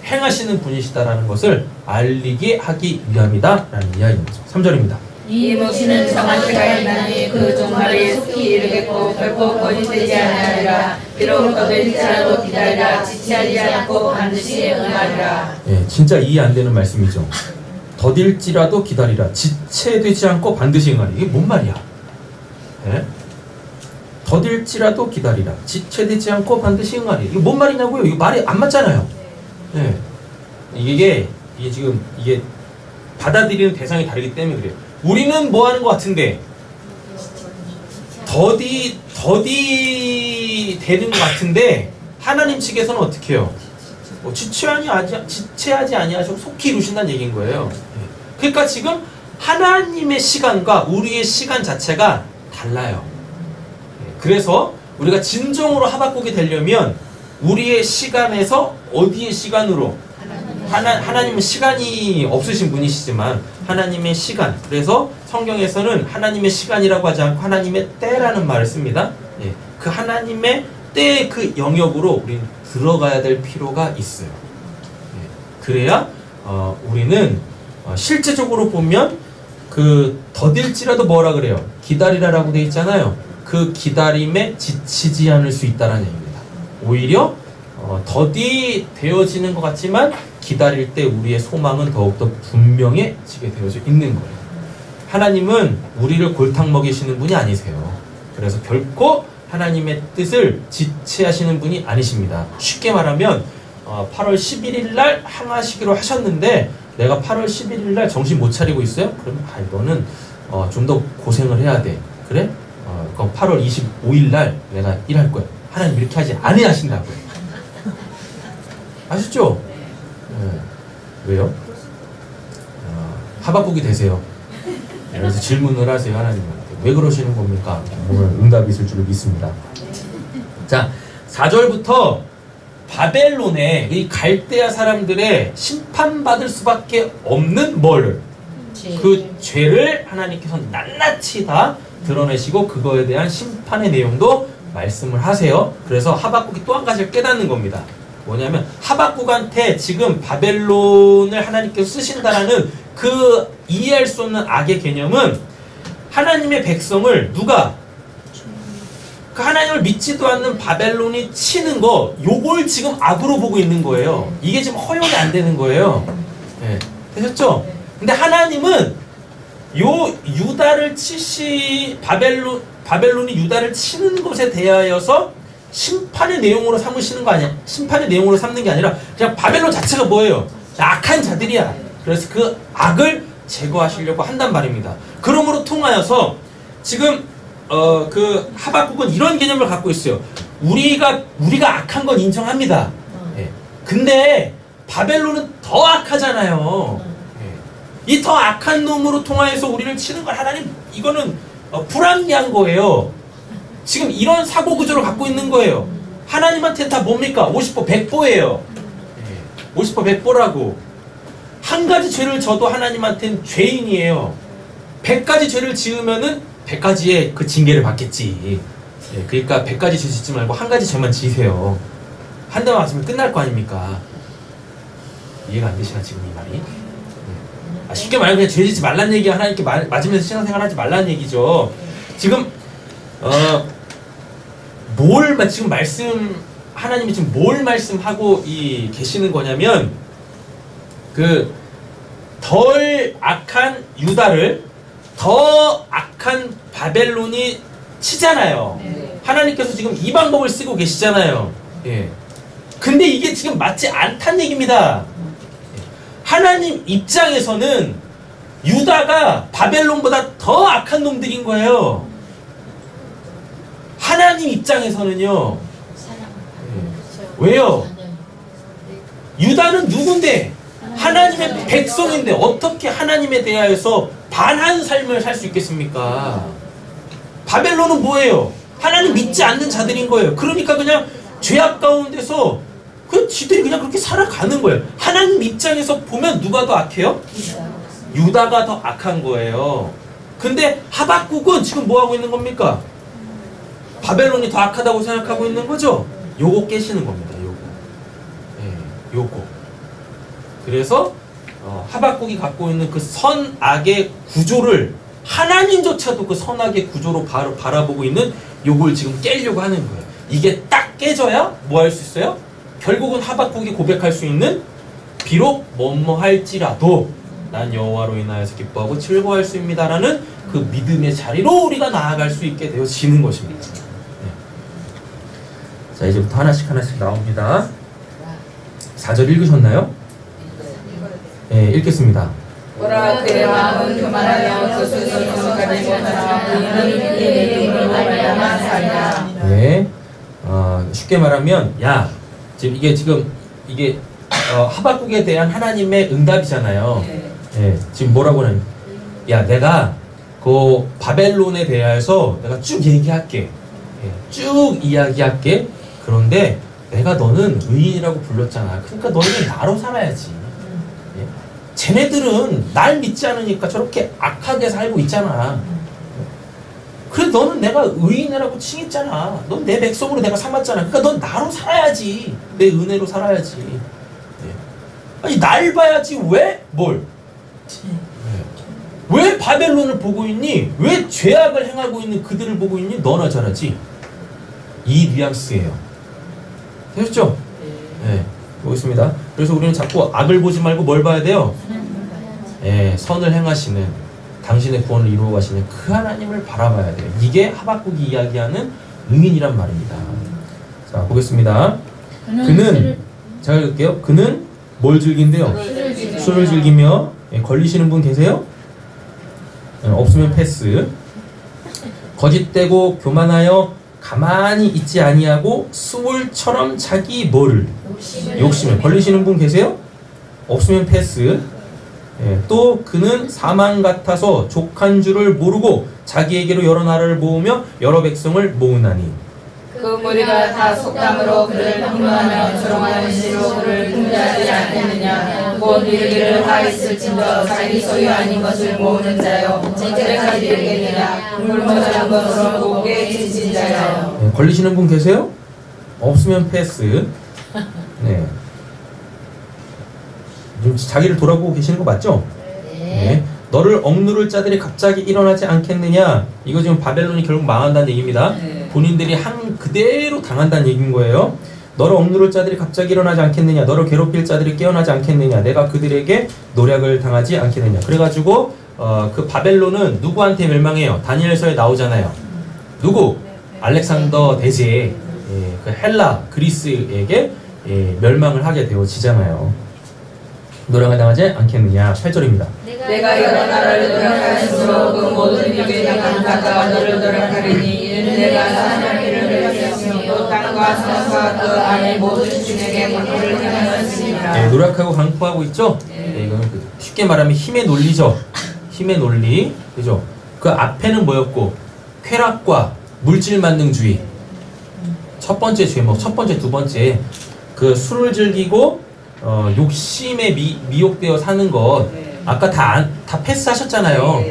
Speaker 1: 행하시는 분이시다라는 것을 알리게 하기 위함이다 라는 이야기인 거죠. 3절입니다.
Speaker 3: 이 묵시는 정한 때가 있나니 그 종말이 속히 이르겠고 결코 거짓되지 아니하리라. 비록 더딜지라도 기다리라. 지체하지 않고 반드시 응하리라.
Speaker 1: 예, 진짜 이해 안 되는 말씀이죠. 더딜지라도 기다리라. 지체되지 않고 반드시 응하리라. 이게 뭔 말이야? 예? 더딜지라도 기다리라. 지체되지 않고 반드시 응하리라. 이게 뭔 말이냐고요? 이거 말이 안 맞잖아요. 예. 이게 지금 이게 받아들이는 대상이 다르기 때문에 그래요. 우리는 뭐 하는 것 같은데 더디 되는 것 같은데 하나님 측에서는 어떻게 해요? 지체하지 아니하시고 속히 이루신다는 얘기인 거예요. 그러니까 지금 하나님의 시간과 우리의 시간 자체가 달라요. 그래서 우리가 진정으로 하박국이 되려면 우리의 시간에서 어디의 시간으로? 하나님은 시간이 없으신 분이시지만 하나님의 시간, 그래서 성경에서는 하나님의 시간이라고 하지 않고 하나님의 때라는 말을 씁니다. 예, 그 하나님의 때의 그 영역으로 우리는 들어가야 될 필요가 있어요. 예, 그래야 우리는 실제적으로 보면 그 더딜지라도 뭐라 그래요? 기다리라라고 되어 있잖아요. 그 기다림에 지치지 않을 수 있다는 얘기입니다. 오히려 더디 되어지는 것 같지만 기다릴 때 우리의 소망은 더욱더 분명해지게 되어져 있는 거예요. 하나님은 우리를 골탕 먹이시는 분이 아니세요. 그래서 결코 하나님의 뜻을 지체하시는 분이 아니십니다. 쉽게 말하면 8월 11일 날 항하시기로 하셨는데 내가 8월 11일 날 정신 못 차리고 있어요? 그러면 너는 좀 더 고생을 해야 돼. 그래? 그럼 8월 25일 날 내가 일할 거야. 하나님 이렇게 하지 아니하신다고요. 아셨죠? 네. 왜요? 하박국이 되세요. 그래서 질문을 하세요. 하나님한테. 왜 그러시는 겁니까? 오늘 응답이 있을 줄을 믿습니다. 자, 4절부터 바벨론의 이 갈대아 사람들의 심판받을 수밖에 없는 뭘? 그 죄를 하나님께서 낱낱이 다 드러내시고 그거에 대한 심판의 내용도 말씀을 하세요. 그래서 하박국이 또 한 가지를 깨닫는 겁니다. 뭐냐면 하박국한테 지금 바벨론을 하나님께서 쓰신다라는 그 이해할 수 없는 악의 개념은 하나님의 백성을 누가 그 하나님을 믿지도 않는 바벨론이 치는 거 요걸 지금 악으로 보고 있는 거예요. 이게 지금 허용이 안 되는 거예요. 네. 되셨죠? 근데 하나님은 요 유다를 바벨론이 유다를 치는 것에 대하여서 심판의 내용으로 삼으시는 거 아니야? 심판의 내용으로 삼는 게 아니라 그냥 바벨론 자체가 뭐예요? 악한 자들이야. 그래서 그 악을 제거하시려고 한단 말입니다. 그러므로 통하여서 지금 그 하박국은 이런 개념을 갖고 있어요. 우리가 악한 건 인정합니다. 예. 근데 바벨론은 더 악하잖아요. 예. 이 더 악한 놈으로 통하여서 우리를 치는 걸 하나님 이거는 불합리한 거예요. 지금 이런 사고 구조를 갖고 있는 거예요. 하나님한테 다 뭡니까? 50보 100보예요. 50보 100보라고. 한 가지 죄를 져도 하나님한테는 죄인이에요. 100가지 죄를 지으면은 100가지의 그 징계를 받겠지. 그러니까 100가지 죄 짓지 말고 한 가지 죄만 지으세요. 한 대만 맞으면 끝날 거 아닙니까? 이해가 안 되시나 지금 이 말이? 쉽게 말하면 그냥 죄 짓지 말란 얘기 하나님께 맞으면서 신앙생활 하지 말란 얘기죠. 지금 지금 하나님이 지금 뭘 말씀하고 계시는 거냐면 그 덜 악한 유다를 더 악한 바벨론이 치잖아요. 하나님께서 지금 이 방법을 쓰고 계시잖아요. 예. 근데 이게 지금 맞지 않다는 얘기입니다. 하나님 입장에서는 유다가 바벨론보다 더 악한 놈들인 거예요. 하나님 입장에서는요. 왜요? 유다는 누군데? 하나님의 백성인데 어떻게 하나님에 대하여서 반한 삶을 살 수 있겠습니까? 바벨론은 뭐예요? 하나님 믿지 않는 자들인 거예요. 그러니까 그냥 죄악 가운데서 그 지들이 그냥 그렇게 살아가는 거예요. 하나님 입장에서 보면 누가 더 악해요? 유다가 더 악한 거예요. 근데 하박국은 지금 뭐 하고 있는 겁니까? 바벨론이 더 악하다고 생각하고 있는 거죠? 요거 깨시는 겁니다. 요거. 예, 요거. 그래서 하박국이 갖고 있는 그 선악의 구조를 하나님조차도 그 선악의 구조로 바라보고 있는 요걸 지금 깨려고 하는 거예요. 이게 딱 깨져야 뭐 할 수 있어요? 결국은 하박국이 고백할 수 있는 비록 뭐뭐 할지라도 난 여호와로 인하여서 기뻐하고 즐거워할 수 있습니다라는 그 믿음의 자리로 우리가 나아갈 수 있게 되어지는 것입니다. 네. 자, 이제부터 하나씩 나옵니다. 4절 읽으셨나요? 네, 읽겠습니다.
Speaker 3: 오라 그의 마음은 교만하며 그 소식을 기억하지 못하나 그는 이름을 말미암아 살리라.
Speaker 1: 네, 쉽게 말하면 지금 이게 하박국에 대한 하나님의 응답이잖아요. 네, 지금 뭐라고 하냐? 야, 내가 그 바벨론에 대해서 내가 쭉 얘기할게. 쭉 이야기할게. 그런데 내가 너는 의인이라고 불렀잖아. 그러니까 너는 나로 살아야지. 쟤네들은 날 믿지 않으니까 저렇게 악하게 살고 있잖아. 그래 너는 내가 의인이라고 칭했잖아. 넌 내 백성으로 내가 삼았잖아. 그러니까 넌 나로 살아야지. 내 은혜로 살아야지. 아니 날 봐야지. 왜? 뭘? 왜 바벨론을 보고 있니? 왜 죄악을 행하고 있는 그들을 보고 있니? 너나 잘하지. 이 뉘앙스예요. 되셨죠? 네. 보겠습니다. 그래서 우리는 자꾸 악을 보지 말고 뭘 봐야 돼요? 선을 행하시는 당신의 구원을 이루어 가시는 그 하나님을 바라봐야 돼요. 이게 하박국이 이야기하는 의인이란 말입니다. 자, 보겠습니다. 그는 잘 읽을게요. 그는 뭘 즐긴대요? 술을 즐기며. 걸리시는 분 계세요? 없으면 패스. 거짓되고 교만하여 가만히 있지 아니하고 수울처럼 자기 뭐를? 욕심을. 걸리시는 분 계세요? 없으면 패스. 또 그는 사망 같아서 족한 줄을 모르고 자기에게로 여러 나라를 모으며 여러 백성을 모으나니
Speaker 3: 그 무리가 다 속담으로 그를 평론하며 조롱하는 시로 그를 풍자하지 않겠느냐. 곧 이르기를 다 있을진저 자기 소유 아닌 것을 모으는 자여 어찌까지 되겠느냐. 굶어자는 것으로 곱게 지친 자여.
Speaker 1: 걸리시는 분 계세요? 없으면 패스. 네. 지금 자기를 돌아보고 계시는 거 맞죠? 네. 너를 억누를 자들이 갑자기 일어나지 않겠느냐. 이거 지금 바벨론이 결국 망한다는 얘기입니다. 본인들이 한 그대로 당한다는 얘기인 거예요. 너를 억누를 자들이 갑자기 일어나지 않겠느냐. 너를 괴롭힐 자들이 깨어나지 않겠느냐. 내가 그들에게 노략을 당하지 않겠느냐. 그래가지고 그 바벨론은 누구한테 멸망해요? 다니엘서에 나오잖아요. 누구? 알렉산더 대제, 그 헬라 그리스에게 멸망을 하게 되어지잖아요. 노략을 당하지 않겠느냐. 8절입니다.
Speaker 3: 내가 여러 나라를 노력하였으므로 그 모든 육에 당한 자가 너를 노력하리니 이는 내가 하나님을 노력했으며 또 땅과 산과 그 안에 모든 중에게 강포를 행하였습니다.
Speaker 1: 노력하고 강포하고 있죠? 이거는 쉽게 말하면 힘의 논리죠. 힘의 논리. 그죠? 그 앞에는 뭐였고? 쾌락과 물질 만능주의. 첫 번째 죄목, 첫 번째, 두 번째. 그 술을 즐기고 욕심에 미혹되어 사는 것. 아까 다 패스하셨잖아요.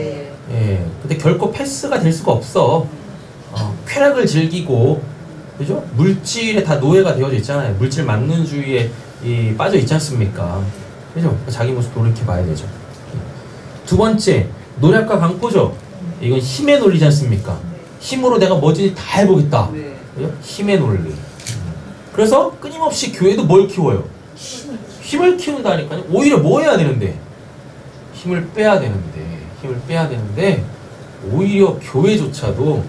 Speaker 1: 근데 결코 패스가 될 수가 없어. 쾌락을 즐기고, 그죠? 물질에 다 노예가 되어져 있잖아요. 물질 만능주의에 빠져 있지 않습니까? 그죠? 자기 모습 돌이켜 봐야 되죠. 두 번째, 노력과 강포죠. 이건 힘의 논리지 않습니까? 힘으로 내가 뭐든지 다 해보겠다. 그죠? 힘의 논리. 그래서 끊임없이 교회도 뭘 키워요? 힘을 키운다니까요. 오히려 뭐 해야 되는데? 힘을 빼야 되는데 오히려 교회조차도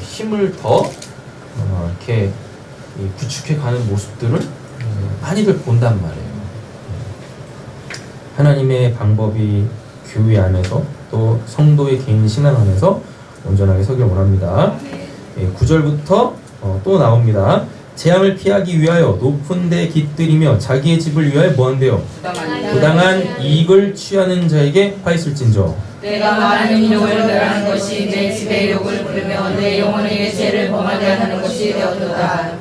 Speaker 1: 힘을 더 이렇게 구축해 가는 모습들을 많이들 본단 말이에요. 하나님의 방법이 교회 안에서 또 성도의 개인 신앙 안에서 온전하게 서길 원합니다. 9절부터 또 나옵니다. 재앙을 피하기 위하여 높은 데 깃들이며 자기의 집을 위하여 뭐한대요? 부당한 이익을 취하는 자에게 화 있을진저.
Speaker 3: 내가 많은 민족을 멸하는 것이 내 집의 욕을 부르며 내 영혼에게 죄를 범하게 하는 것이 되었도다.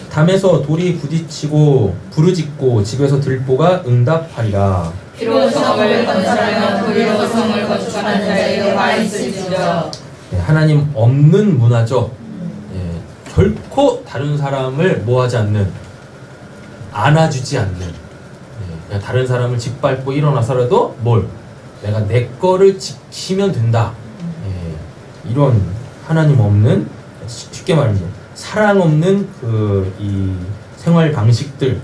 Speaker 1: 담에서 돌이 부딪히고 부르짖고 집에서 들보가 응답하리라.
Speaker 3: 피로 성을 건설하며 불로 성을 건축하는 자에게 화 있을지어다.
Speaker 1: 하나님 없는 문화죠. 결코 다른 사람을 뭐하지 않는, 안아주지 않는, 그냥 다른 사람을 짓밟고 일어나서라도 내가 내 거를 지키면 된다. 이런 하나님 없는, 쉽게 말하면 사랑 없는 이 생활 방식들,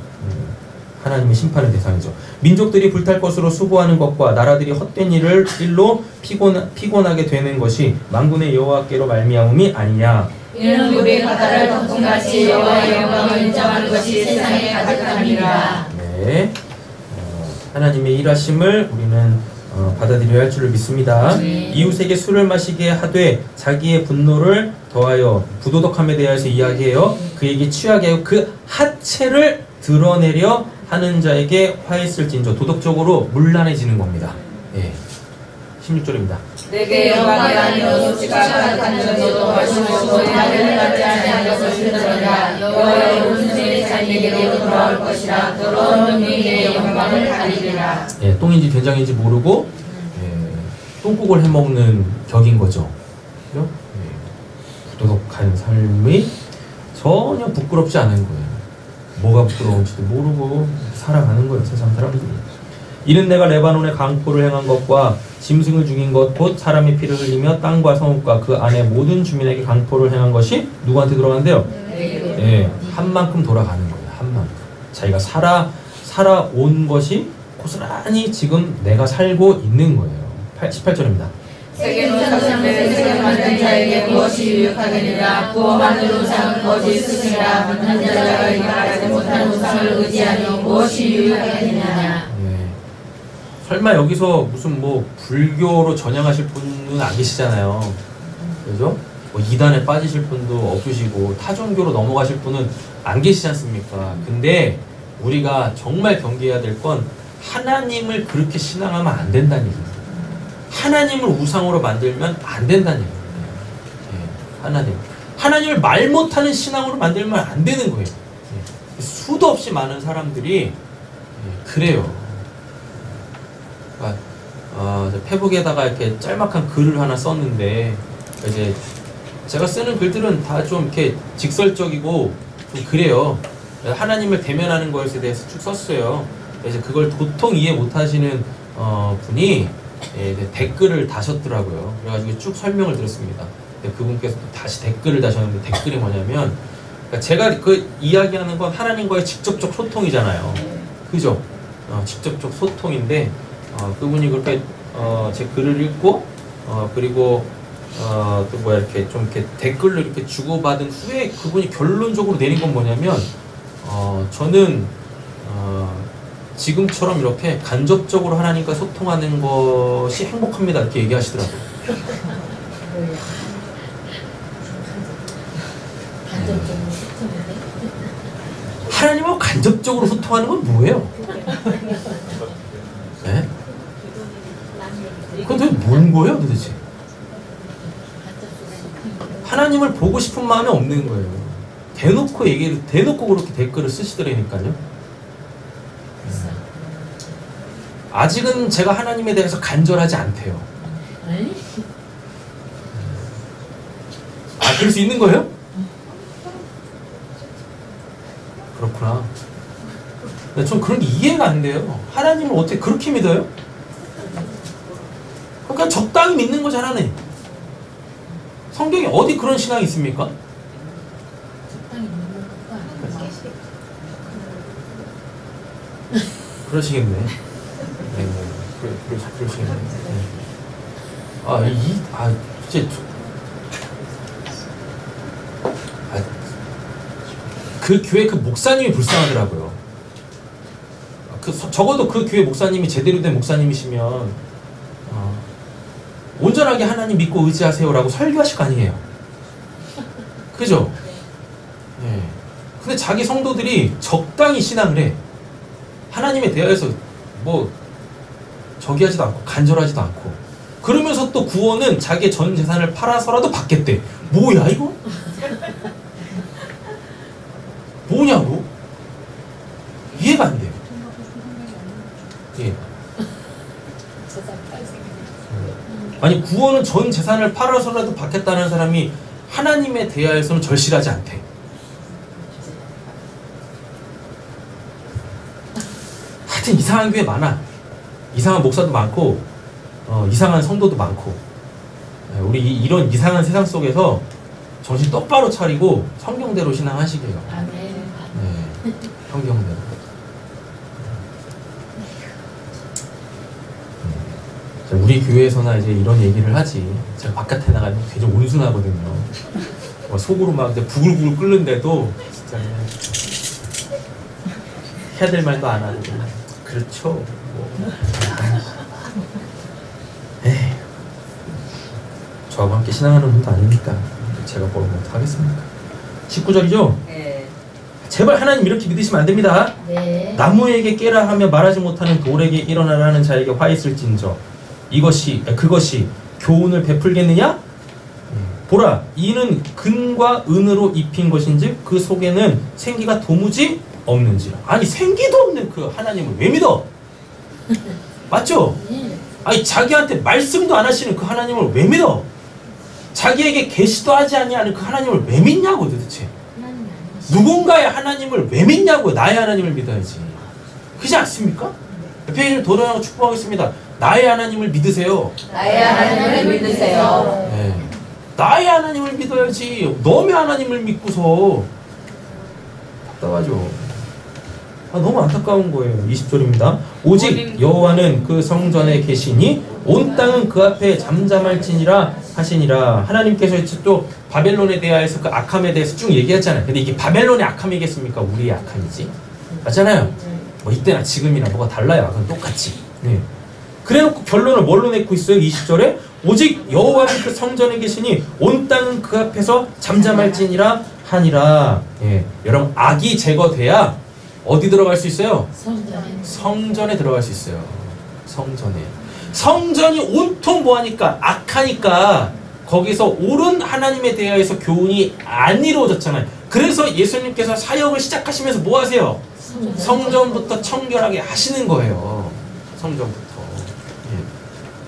Speaker 1: 하나님의 심판의 대상이죠. 민족들이 불탈 것으로 수고하는 것과 나라들이 헛된 일로 피곤하게 되는 것이 만군의 여호와께로 말미암음이 아니냐.
Speaker 3: 이는 우리 바다를 덮음같이 여호와의 영광을 인정하는 것이 세상에 가득함이라.
Speaker 1: 네, 하나님의 일하심을 우리는 받아들여야 할 줄을 믿습니다. 이웃에게 술을 마시게 하되 자기의 분노를 더하여 부도덕함에 대해서 이야기해요. 그에게 취하게 하여 그 하체를 드러내려 하는 자에게 화 있을진저. 도덕적으로 문란해지는 겁니다. 16절입니다.
Speaker 3: 내게 영광이 아니요 수치가 가득한 정도도 벌써 나를 받지 아니한 것을 드러내라. 여호와의 모든 죄의 자기에게로 돌아올 것이라. 더러운 눈이 내 영광을 가리리라.
Speaker 1: 똥인지 된장인지 모르고 똥국을 해먹는 격인 거죠. 그죠? 부도덕한 삶이 전혀 부끄럽지 않은 거예요. 뭐가 부끄러운지도 모르고 살아가는 거예요, 세상 사람들이. 이는 내가 레바논의 강포를 행한 것과 짐승을 죽인 것 곧 사람의 피를 흘리며 땅과 성읍과 그 안에 모든 주민에게 강포를 행한 것이 누구한테 돌아간대요? 한 만큼 돌아가는 거예요. 한 만큼. 자기가 살아온 것이 고스란히 지금 내가 살고 있는 거예요. 18절입니다.
Speaker 3: 세계로 사람을 세계 만든 자에게 무엇이 유익하겠느냐. 구워 만든 우상은 거짓 스승이라. 만든 자가 이해하지 못한 우상을 의지하니 무엇이 유익하겠느냐.
Speaker 1: 설마 여기서 무슨 불교로 전향하실 분은 안 계시잖아요. 그죠? 이단에 빠지실 분도 없으시고 타종교로 넘어가실 분은 안 계시지 않습니까? 근데 우리가 정말 경계해야 될 건 하나님을 그렇게 신앙하면 안 된다는 얘기예요. 하나님을 우상으로 만들면 안 된다는 얘기예요. 하나님을 말 못하는 신앙으로 만들면 안 되는 거예요. 수도 없이 많은 사람들이 그래요. 페북에다가 이렇게 짤막한 글을 하나 썼는데, 이제 제가 쓰는 글들은 다 좀 이렇게 직설적이고 좀 그래요. 하나님을 대면하는 것에 대해서 쭉 썼어요. 이제 그걸 도통 이해 못하시는 분이 댓글을 다셨더라고요. 그래가지고 쭉 설명을 들었습니다. 그분께서 또 다시 댓글을 다셨는데, 댓글이 뭐냐면, 그러니까 제가 그 이야기하는 건 하나님과의 직접적 소통이잖아요. 그죠? 직접적 소통인데, 그분이 그렇게 제 글을 읽고 그리고 또 이렇게 좀 이렇게 댓글로 이렇게 주고받은 후에 그분이 결론적으로 내린 건 뭐냐면, 저는 지금처럼 이렇게 간접적으로 하나님과 소통하는 것이 행복합니다, 이렇게 얘기하시더라고요. 하나님하고 간접적으로 소통하는 건 뭐예요? 네? 그건 도대체 뭔 거예요, 도대체? 하나님을 보고 싶은 마음이 없는 거예요. 대놓고 그렇게 댓글을 쓰시더라니까요. 아직은 제가 하나님에 대해서 간절하지 않대요. 그럴 수 있는 거예요? 그렇구나. 전 그런 게 이해가 안 돼요. 하나님을 어떻게 그렇게 믿어요? 그러니까 적당히 믿는 거잖아요. 성경에 어디 그런 신앙이 있습니까? 그러시겠네. 그러시겠네. 진짜 그 교회 그 목사님이 불쌍하더라고요. 적어도 그 교회 목사님이 제대로 된 목사님이시면 온전하게 하나님 믿고 의지하세요라고 설교하실 거 아니에요. 그죠? 네. 근데 자기 성도들이 적당히 신앙을 해. 하나님에 대하여서 뭐 저기 하지도 않고 간절하지도 않고, 그러면서 또 구원은 자기의 전 재산을 팔아서라도 받겠대. 뭐야 이거? 뭐냐고? 이해가 안 돼요. 예. 아니 구원은 전 재산을 팔아서라도 받겠다는 사람이 하나님에 대하여서는 절실하지 않대. 하여튼 이상한 교회 많아. 이상한 목사도 많고 이상한 성도도 많고. 우리 이런 이상한 세상 속에서 정신 똑바로 차리고 성경대로 신앙하시게요.
Speaker 3: 아멘.
Speaker 1: 네, 성경대로. 우리 교회에서나 이제 이런 얘기를 하지. 제가 바깥에 나가면 굉장히 온순하거든요. 속으로 막 부글부글 끓는데도 진짜 그냥 해야 될 말도 안 하고 그냥 그렇죠. 뭐. 에이, 저하고 함께 신앙하는 분도 아니니까 제가 뭘 못하겠습니까? 19절이죠?
Speaker 3: 네.
Speaker 1: 제발 하나님 이렇게 믿으시면 안 됩니다.
Speaker 3: 네.
Speaker 1: 나무에게 깨라 하며 말하지 못하는 돌에게 일어나라 하는 자에게 화 있을진저 그것이 교훈을 베풀겠느냐? 보라, 이는 금과 은으로 입힌 것인즉 그 속에는 생기가 도무지 없는지라. 아니 생기도 없는 그 하나님을 왜 믿어? 맞죠? 아니 자기한테 말씀도 안 하시는 그 하나님을 왜 믿어? 자기에게 계시도 하지 아니하는 그 하나님을 왜 믿냐고 도대체. 누군가의 하나님을 왜 믿냐고. 나의 하나님을 믿어야지. 그렇지 않습니까? 에페소서 도전하고 축복하겠습니다. 나의 하나님을 믿으세요. 나의 하나님을 믿으세요. 네. 나의 하나님을 믿어야지. 너의 하나님을 믿고서 답답하죠. 너무 안타까운 거예요. 20절입니다. 오직 여호와는 그 성전에 계시니 온 땅은 그 앞에 잠잠할지니라 하시니라. 하나님께서 또 바벨론에 대하여서 그 악함에 대해서 쭉 얘기했잖아요. 근데 이게 바벨론의 악함이겠습니까? 우리의 악함이지. 맞잖아요. 뭐 이때나 지금이나 뭐가 달라요. 그건 똑같지. 네. 그래놓고 결론을 뭘로 내고 있어요? 20절에 오직 여호와는 그 성전에 계시니 온 땅은 그 앞에서 잠잠할지니라 하니라. 예. 여러분 악이 제거돼야 어디 들어갈 수 있어요? 성전에 들어갈 수 있어요. 성전이 온통 뭐하니까 악하니까 거기서 옳은 하나님에 대하여서 교훈이 안 이루어졌잖아요. 그래서 예수님께서 사역을 시작하시면서 뭐 하세요? 성전부터 청결하게 하시는 거예요. 성전부터. 예.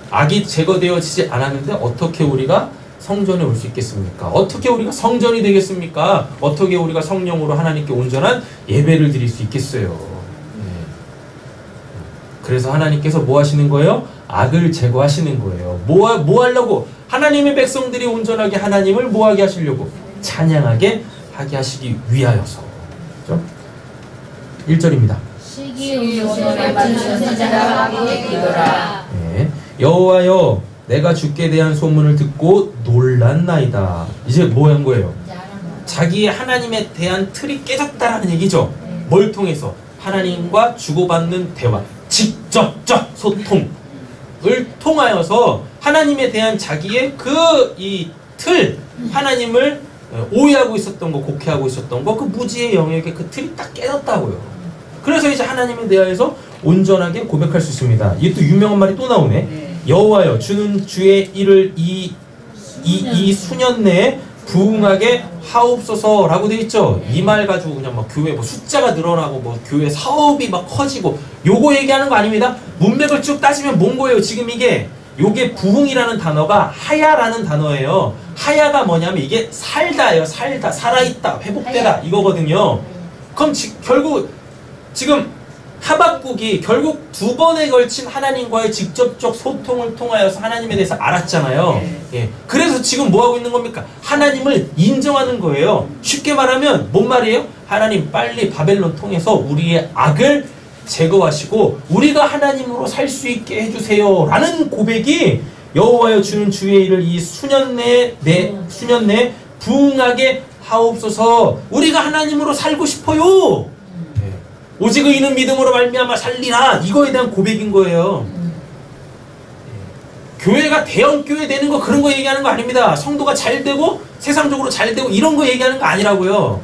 Speaker 1: 악이 제거되어지지 않았는데 어떻게 우리가 성전에 올 수 있겠습니까? 어떻게 우리가 성전이 되겠습니까? 어떻게 우리가 성령으로 하나님께 온전한 예배를 드릴 수 있겠어요? 예. 그래서 하나님께서 뭐 하시는 거예요? 악을 제거하시는 거예요. 뭐 하려고? 하나님의 백성들이 온전하게 하나님을 뭐 하게 하시려고? 찬양하게 하게 하시기 위하여서. 그렇죠? 1절입니다. 네. 여호와여 내가 주께 대한 소문을 듣고 놀랐나이다. 이제 뭐 한 거예요? 자기의 하나님에 대한 틀이 깨졌다라는 얘기죠. 뭘 통해서? 하나님과 주고받는 대화, 직접적 소통을 통하여서 하나님에 대한 자기의 이 틀, 하나님을 오해하고 있었던 거, 곡해하고 있었던 거, 그 무지의 영역의 그 틀이 딱 깨졌다고요. 그래서 이제 하나님에 대하여서 온전하게 고백할 수 있습니다. 이게 또 유명한 말이 또 나오네. 여호와여 주는 주의 일을 이 수년 내에 부응하게 하옵소서라고 돼 있죠. 이 말 가지고 그냥 막 교회 뭐 숫자가 늘어나고 뭐 교회 사업이 막 커지고 요거 얘기하는 거 아닙니다. 문맥을 쭉 따지면 뭔 거예요? 지금 요게 부흥이라는 단어가 하야라는 단어예요. 하야가 뭐냐면 이게 살다예요. 살다, 살아있다, 회복되다 이거거든요. 그럼 결국 지금 하박국이 결국 2번에 걸친 하나님과의 직접적 소통을 통하여서 하나님에 대해서 알았잖아요. 예. 그래서 지금 뭐 하고 있는 겁니까? 하나님을 인정하는 거예요. 쉽게 말하면 뭔 말이에요? 하나님 빨리 바벨론 통해서 우리의 악을 제거하시고 우리가 하나님으로 살 수 있게 해주세요 라는 고백이 여호와여 주는 주의 일을 이 수년 내에 부응하게 하옵소서. 우리가 하나님으로 살고 싶어요. 예. 오직 의인은 믿음으로 말미암아 살리라. 이거에 대한 고백인 거예요. 교회가 대형 교회 되는 거 그런 거 얘기하는 거 아닙니다. 성도가 잘 되고 세상적으로 잘 되고 이런 거 얘기하는 거 아니라고요.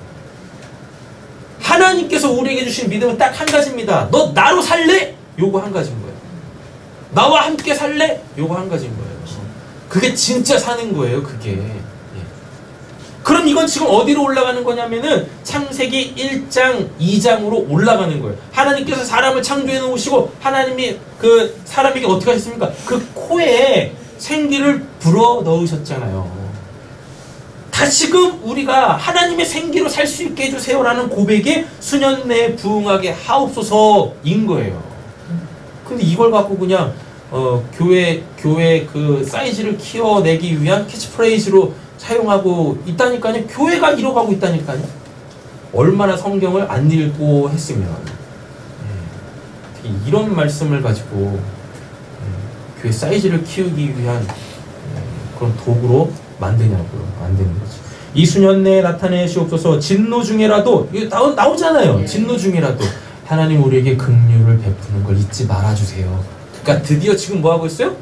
Speaker 1: 하나님께서 우리에게 주신 믿음은 딱 한 가지입니다. 너 나로 살래? 요거 한 가지인 거예요. 나와 함께 살래? 요거 한 가지인 거예요. 그게 진짜 사는 거예요. 그게. 예. 그럼 이건 지금 어디로 올라가는 거냐면은 창세기 1장 2장으로 올라가는 거예요. 하나님께서 사람을 창조해 놓으시고 하나님이 그 사람에게 어떻게 하셨습니까? 그 코에 생기를 불어 넣으셨잖아요. 다시금 우리가 하나님의 생기로 살 수 있게 해주세요라는 고백에 수년 내에 부응하게 하옵소서인 거예요. 근데 이걸 갖고 그냥 교회 그 사이즈를 키워내기 위한 캐치프레이즈로 사용하고 있다니까요. 교회가 이뤄가고 있다니까요. 얼마나 성경을 안 읽고 했으면 이런 말씀을 가지고 교회 사이즈를 키우기 위한 그런 도구로 만드냐고요. 안 되는 거지. 이 수년 내에 나타내시옵소서. 진노 중에라도 이거 나오잖아요. 진노 중에라도 하나님 우리에게 긍휼을 베푸는 걸 잊지 말아주세요. 그러니까 드디어 지금 뭐 하고 있어요?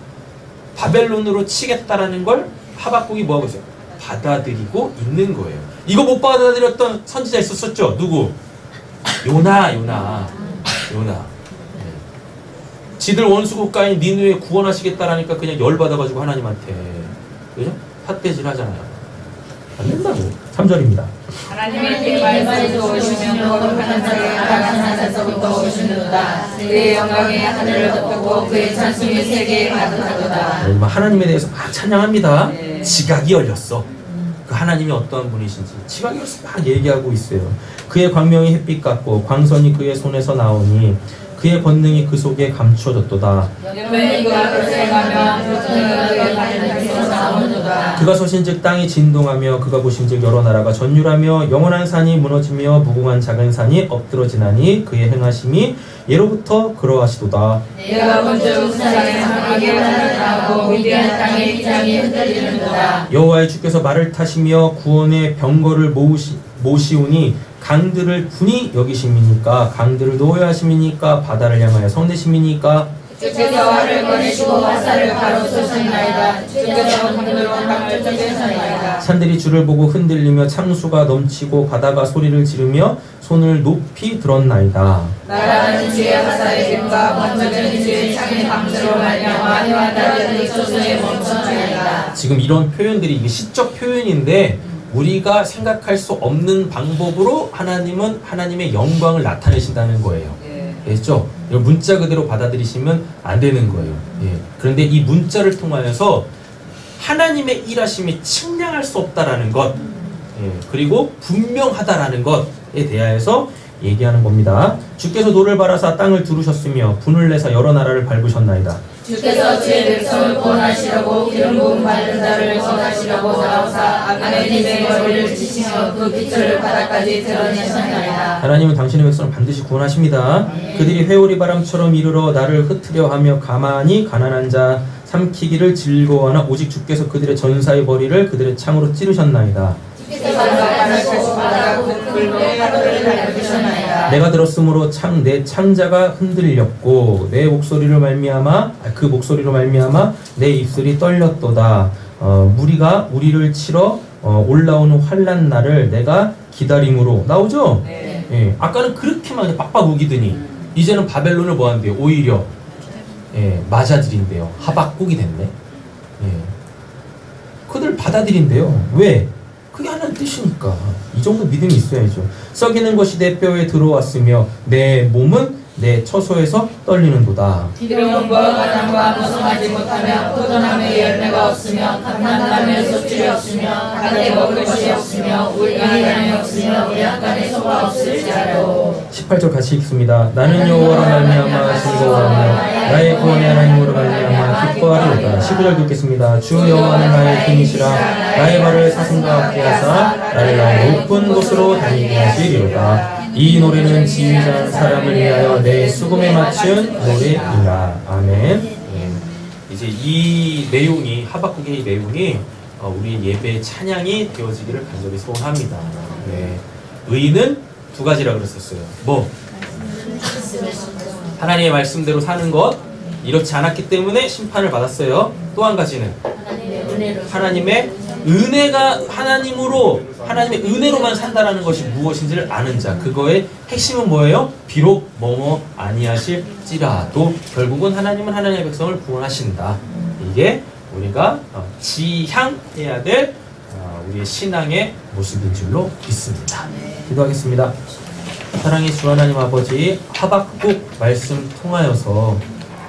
Speaker 1: 바벨론으로 치겠다라는 걸 하박국이 뭐 하고 있어요? 받아들이고 있는 거예요. 이거 못 받아들였던 선지자 있었었죠? 누구? 요나. 지들 원수 국가인 니느웨 구원하시겠다라니까 그냥 열받아가지고 하나님한테 그죠? 삿대질 하잖아요. 안 된다고. 3절입니다.
Speaker 3: 하나님의 말씀에서 오시면 거룩한 자의 나라한 산에서부터 오시는도다. 그의 영광이 하늘을 덮고 그의 찬송이 세계에 가득하도다.
Speaker 1: 하나님에 대해서 막 찬양합니다.
Speaker 3: 네.
Speaker 1: 지각이 열렸어. 그 하나님이 어떠한 분이신지 지각이 열려서 막 얘기하고 있어요. 그의 광명이 햇빛 같고 광선이 그의 손에서 나오니 그의 권능이 그 속에 감추어졌도다. 그가 서신즉 땅이 진동하며 그가 보신즉 여러 나라가 전율하며 영원한 산이 무너지며 무궁한 작은 산이 엎드러지나니 그의 행하심이 예로부터 그러하시도다.
Speaker 3: 내가 먼저 우상의 상하게 나타나고 위대한 땅의 기장이 흔들리는도다.
Speaker 1: 여호와의 주께서 말을 타시며 구원의 병거를 모시오니 강들을 분이 여기심이니까 강들을 놓아야 하심이니까 바다를 향하여 성내심이니까
Speaker 3: 주께서 활을 꺼내시고 화살을 가로쏘셨나이다. 주께서 하늘로 땅을 쫓으셨나이다.
Speaker 1: 산들이 주를 보고 흔들리며 창수가 넘치고 바다가 소리를 지르며 손을 높이 들었나이다.
Speaker 3: 나라는 주의 화살의 힘과 번쩍이는 주의 창의 방주로 말미암아 해와 달이 조소에 멈췄나이다.
Speaker 1: 지금 이런 표현들이 이게 시적 표현인데 우리가 생각할 수 없는 방법으로 하나님은 하나님의 영광을 나타내신다는 거예요. 알겠죠? 문자 그대로 받아들이시면 안 되는 거예요. 예. 그런데 이 문자를 통하여서 하나님의 일하심이 측량할 수 없다라는 것, 예. 그리고 분명하다라는 것에 대하여서 얘기하는 겁니다. 주께서 노를 바라사 땅을 두르셨으며 분을 내사 여러 나라를 밟으셨나이다.
Speaker 3: 주께서 주의 백성을 구원하시려고 기름 부은 밟은 자를 구원하시려고 나오사 아멘님의 머리를 치시며 그 깃털을 바닥까지 드러내셨나이다.
Speaker 1: 하나님은 당신의 백성을 반드시 구원하십니다. 그들이 회오리 바람처럼 이르러 나를 흩으려 하며 가만히 가난한 자 삼키기를 즐거워하나 오직 주께서 그들의 전사의 머리를 그들의 창으로 찌르셨나이다. 내가 들었으므로 내 창자가 흔들렸고 내 목소리로 말미암아 그 목소리로 말미암아 내 입술이 떨렸도다. 무리가 우리를 치러 올라오는 환난 날을 내가 기다림으로 나오죠?
Speaker 3: 네.
Speaker 1: 예, 아까는 그렇게만 빡빡 우기더니 이제는 바벨론을 뭐 한대요? 오히려 맞아들인대요. 하박국이 됐네. 예. 그들 받아들인대요. 왜? 그게 하나의 뜻이니까. 이 정도 믿음이 있어야죠. 썩이는 것이 내 뼈에 들어왔으며 내 몸은 내 처소에서 떨리는도다.
Speaker 3: 기름과 가장과 무성하지 못하며 포도나무에 열매가 없으며 감람나무에 소출이 없으며 갓에 먹을 것이 없으며 우리가 양이 없으며 우리약간에 소가 없을지라도.
Speaker 1: 18절 같이 읽습니다. 나는 여호와로 말미암아 즐거워하며 나의 구원의 하나님으로 말미암아 기뻐하리로다. 19절 듣겠습니다. 주 여호와는 나의 힘이시라 나의 발을 사슴과 같게 하사 나를 높은 곳으로 다니게 하시리로다. 이 노래는 지휘자 사람을 위하여 내 수금에 맞춘 노래이라. 아멘. 이제 이 내용이 하박국의 이 내용이 우리 예배의 찬양이 되어지기를 간절히 소원합니다. 네. 의는 두 가지라 그랬었어요. 뭐? 하나님의 말씀대로 사는 것, 이렇지 않았기 때문에 심판을 받았어요. 또 한 가지는 하나님의 은혜가 하나님의 은혜로만 산다라는 것이 무엇인지를 아는 자. 그거의 핵심은 뭐예요? 비록 뭐뭐 아니하실지라도 결국은 하나님은 하나님의 백성을 구원하신다. 이게 우리가 지향해야 될 우리의 신앙의 모습인 줄로 믿습니다. 기도하겠습니다. 사랑의 주 하나님 아버지, 하박국 말씀 통하여서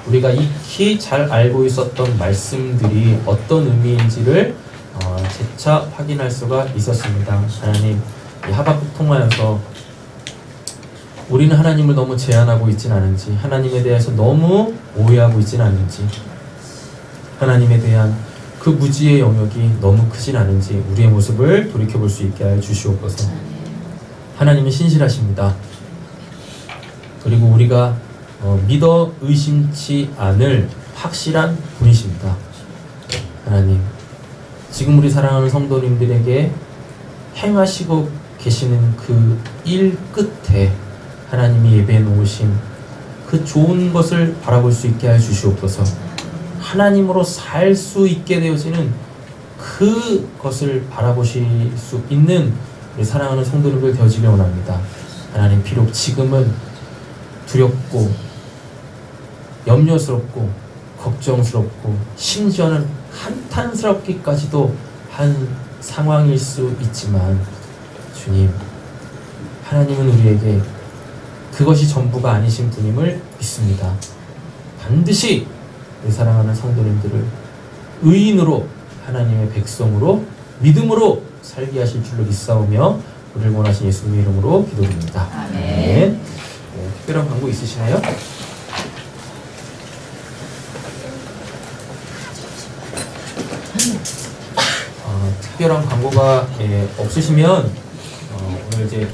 Speaker 1: 우리가 익히 잘 알고 있었던 말씀들이 어떤 의미인지를 재차 확인할 수가 있었습니다. 하나님, 이 하박국 통하여서 우리는 하나님을 너무 제한하고 있진 않은지, 하나님에 대해서 너무 오해하고 있진 않은지, 하나님에 대한 그 무지의 영역이 너무 크진 않은지 우리의 모습을 돌이켜볼 수 있게 하여 주시옵소서. 하나님은 신실하십니다. 그리고 우리가 믿어 의심치 않을 확실한 분이십니다. 하나님, 지금 우리 사랑하는 성도님들에게 행하시고 계시는 그 일 끝에 하나님이 예배해 놓으신 그 좋은 것을 바라볼 수 있게 하여 주시옵소서. 하나님으로 살 수 있게 되어지는 그것을 바라보실 수 있는 우리 사랑하는 성도님들 되어지길 원합니다. 하나님, 비록 지금은 두렵고 염려스럽고 걱정스럽고 심지어는 한탄스럽기까지도 한 상황일 수 있지만, 주님, 하나님은 우리에게 그것이 전부가 아니신 분임을 믿습니다. 반드시 우리 사랑하는 성도님들을 의인으로, 하나님의 백성으로, 믿음으로 살게 하실 줄로 믿사오며 우리를 원하신 예수님의 이름으로 기도드립니다. 아멘. 네, 특별한 광고 있으시나요? 특별한 광고가 없으시면 오늘 이제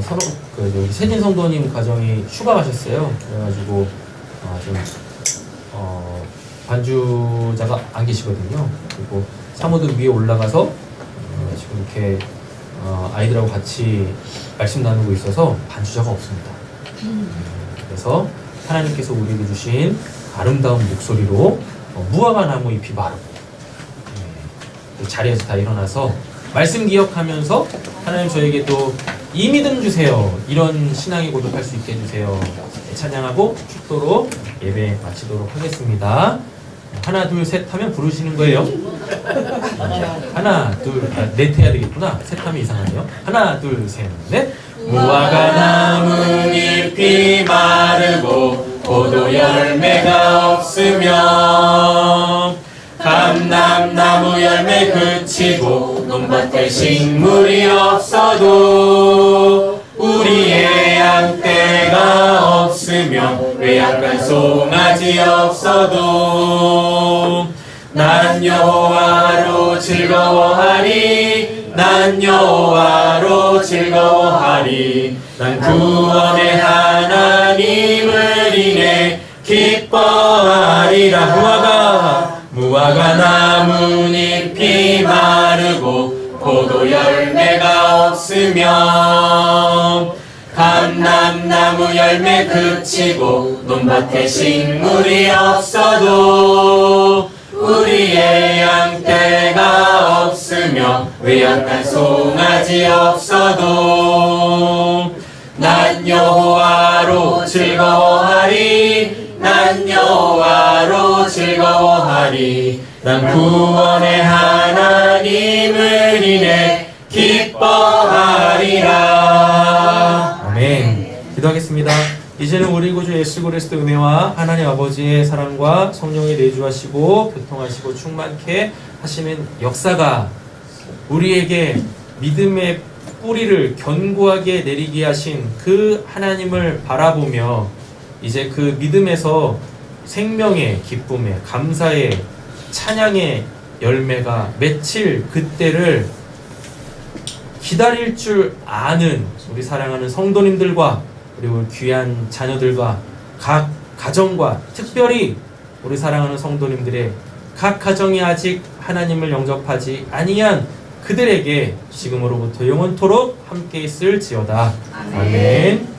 Speaker 1: 서로 세진 성도님 가정이 휴가 가셨어요. 그래가지고 좀 반주자가 안 계시거든요. 그리고 사모들 위에 올라가서 지금 이렇게 아이들하고 같이 말씀 나누고 있어서 반주자가 없습니다. 그래서 하나님께서 우리에게 주신 아름다운 목소리로 무화과 나무 잎이 마르고, 자리에서 다 일어나서 말씀 기억하면서 하나님 저에게 또 이 믿음 주세요, 이런 신앙에 고백할 수 있게 해주세요. 찬양하고 축도로 예배 마치도록 하겠습니다. 하나 둘 셋 하면 부르시는 거예요. 하나 둘 넷 해야 되겠구나. 셋 하면 이상하네요. 하나 둘 셋 넷.
Speaker 2: 무화과 나뭇잎이 마르고 포도 열매가 없으면 감람나무 열매 그치고 논밭에 식물이 없어도 우리의 양떼가 없으면 외양간 송아지 없어도 난 여호와로 즐거워하리, 난 여호와로 즐거워하리, 난 구원의 하나님을 인해 기뻐하리라. 무화과 나뭇잎이 마르고 포도 열매가 없으면 감람나무 열매 그치고 논밭에 식물이 없어도 우리의 양떼가 없으며 외양간 송아지 없어도 난 여호와로 즐거워하리, 난 여호와로 즐거워하리, 난 구원의 하나님을 인해 기뻐하리라.
Speaker 1: 아멘. 기도하겠습니다. 이제는 우리 구주 예수 그리스도 은혜와 하나님 아버지의 사랑과 성령이 내주하시고 교통하시고 충만케 하시는 역사가 우리에게 믿음의 뿌리를 견고하게 내리게 하신 그 하나님을 바라보며 이제 그 믿음에서 생명의 기쁨의 감사의 찬양의 열매가 맺힐 그때를 기다릴 줄 아는 우리 사랑하는 성도님들과 그리고 귀한 자녀들과 각 가정과 특별히 우리 사랑하는 성도님들의 각 가정이 아직 하나님을 영접하지 아니한 그들에게 지금으로부터 영원토록 함께 있을지어다. 아멘.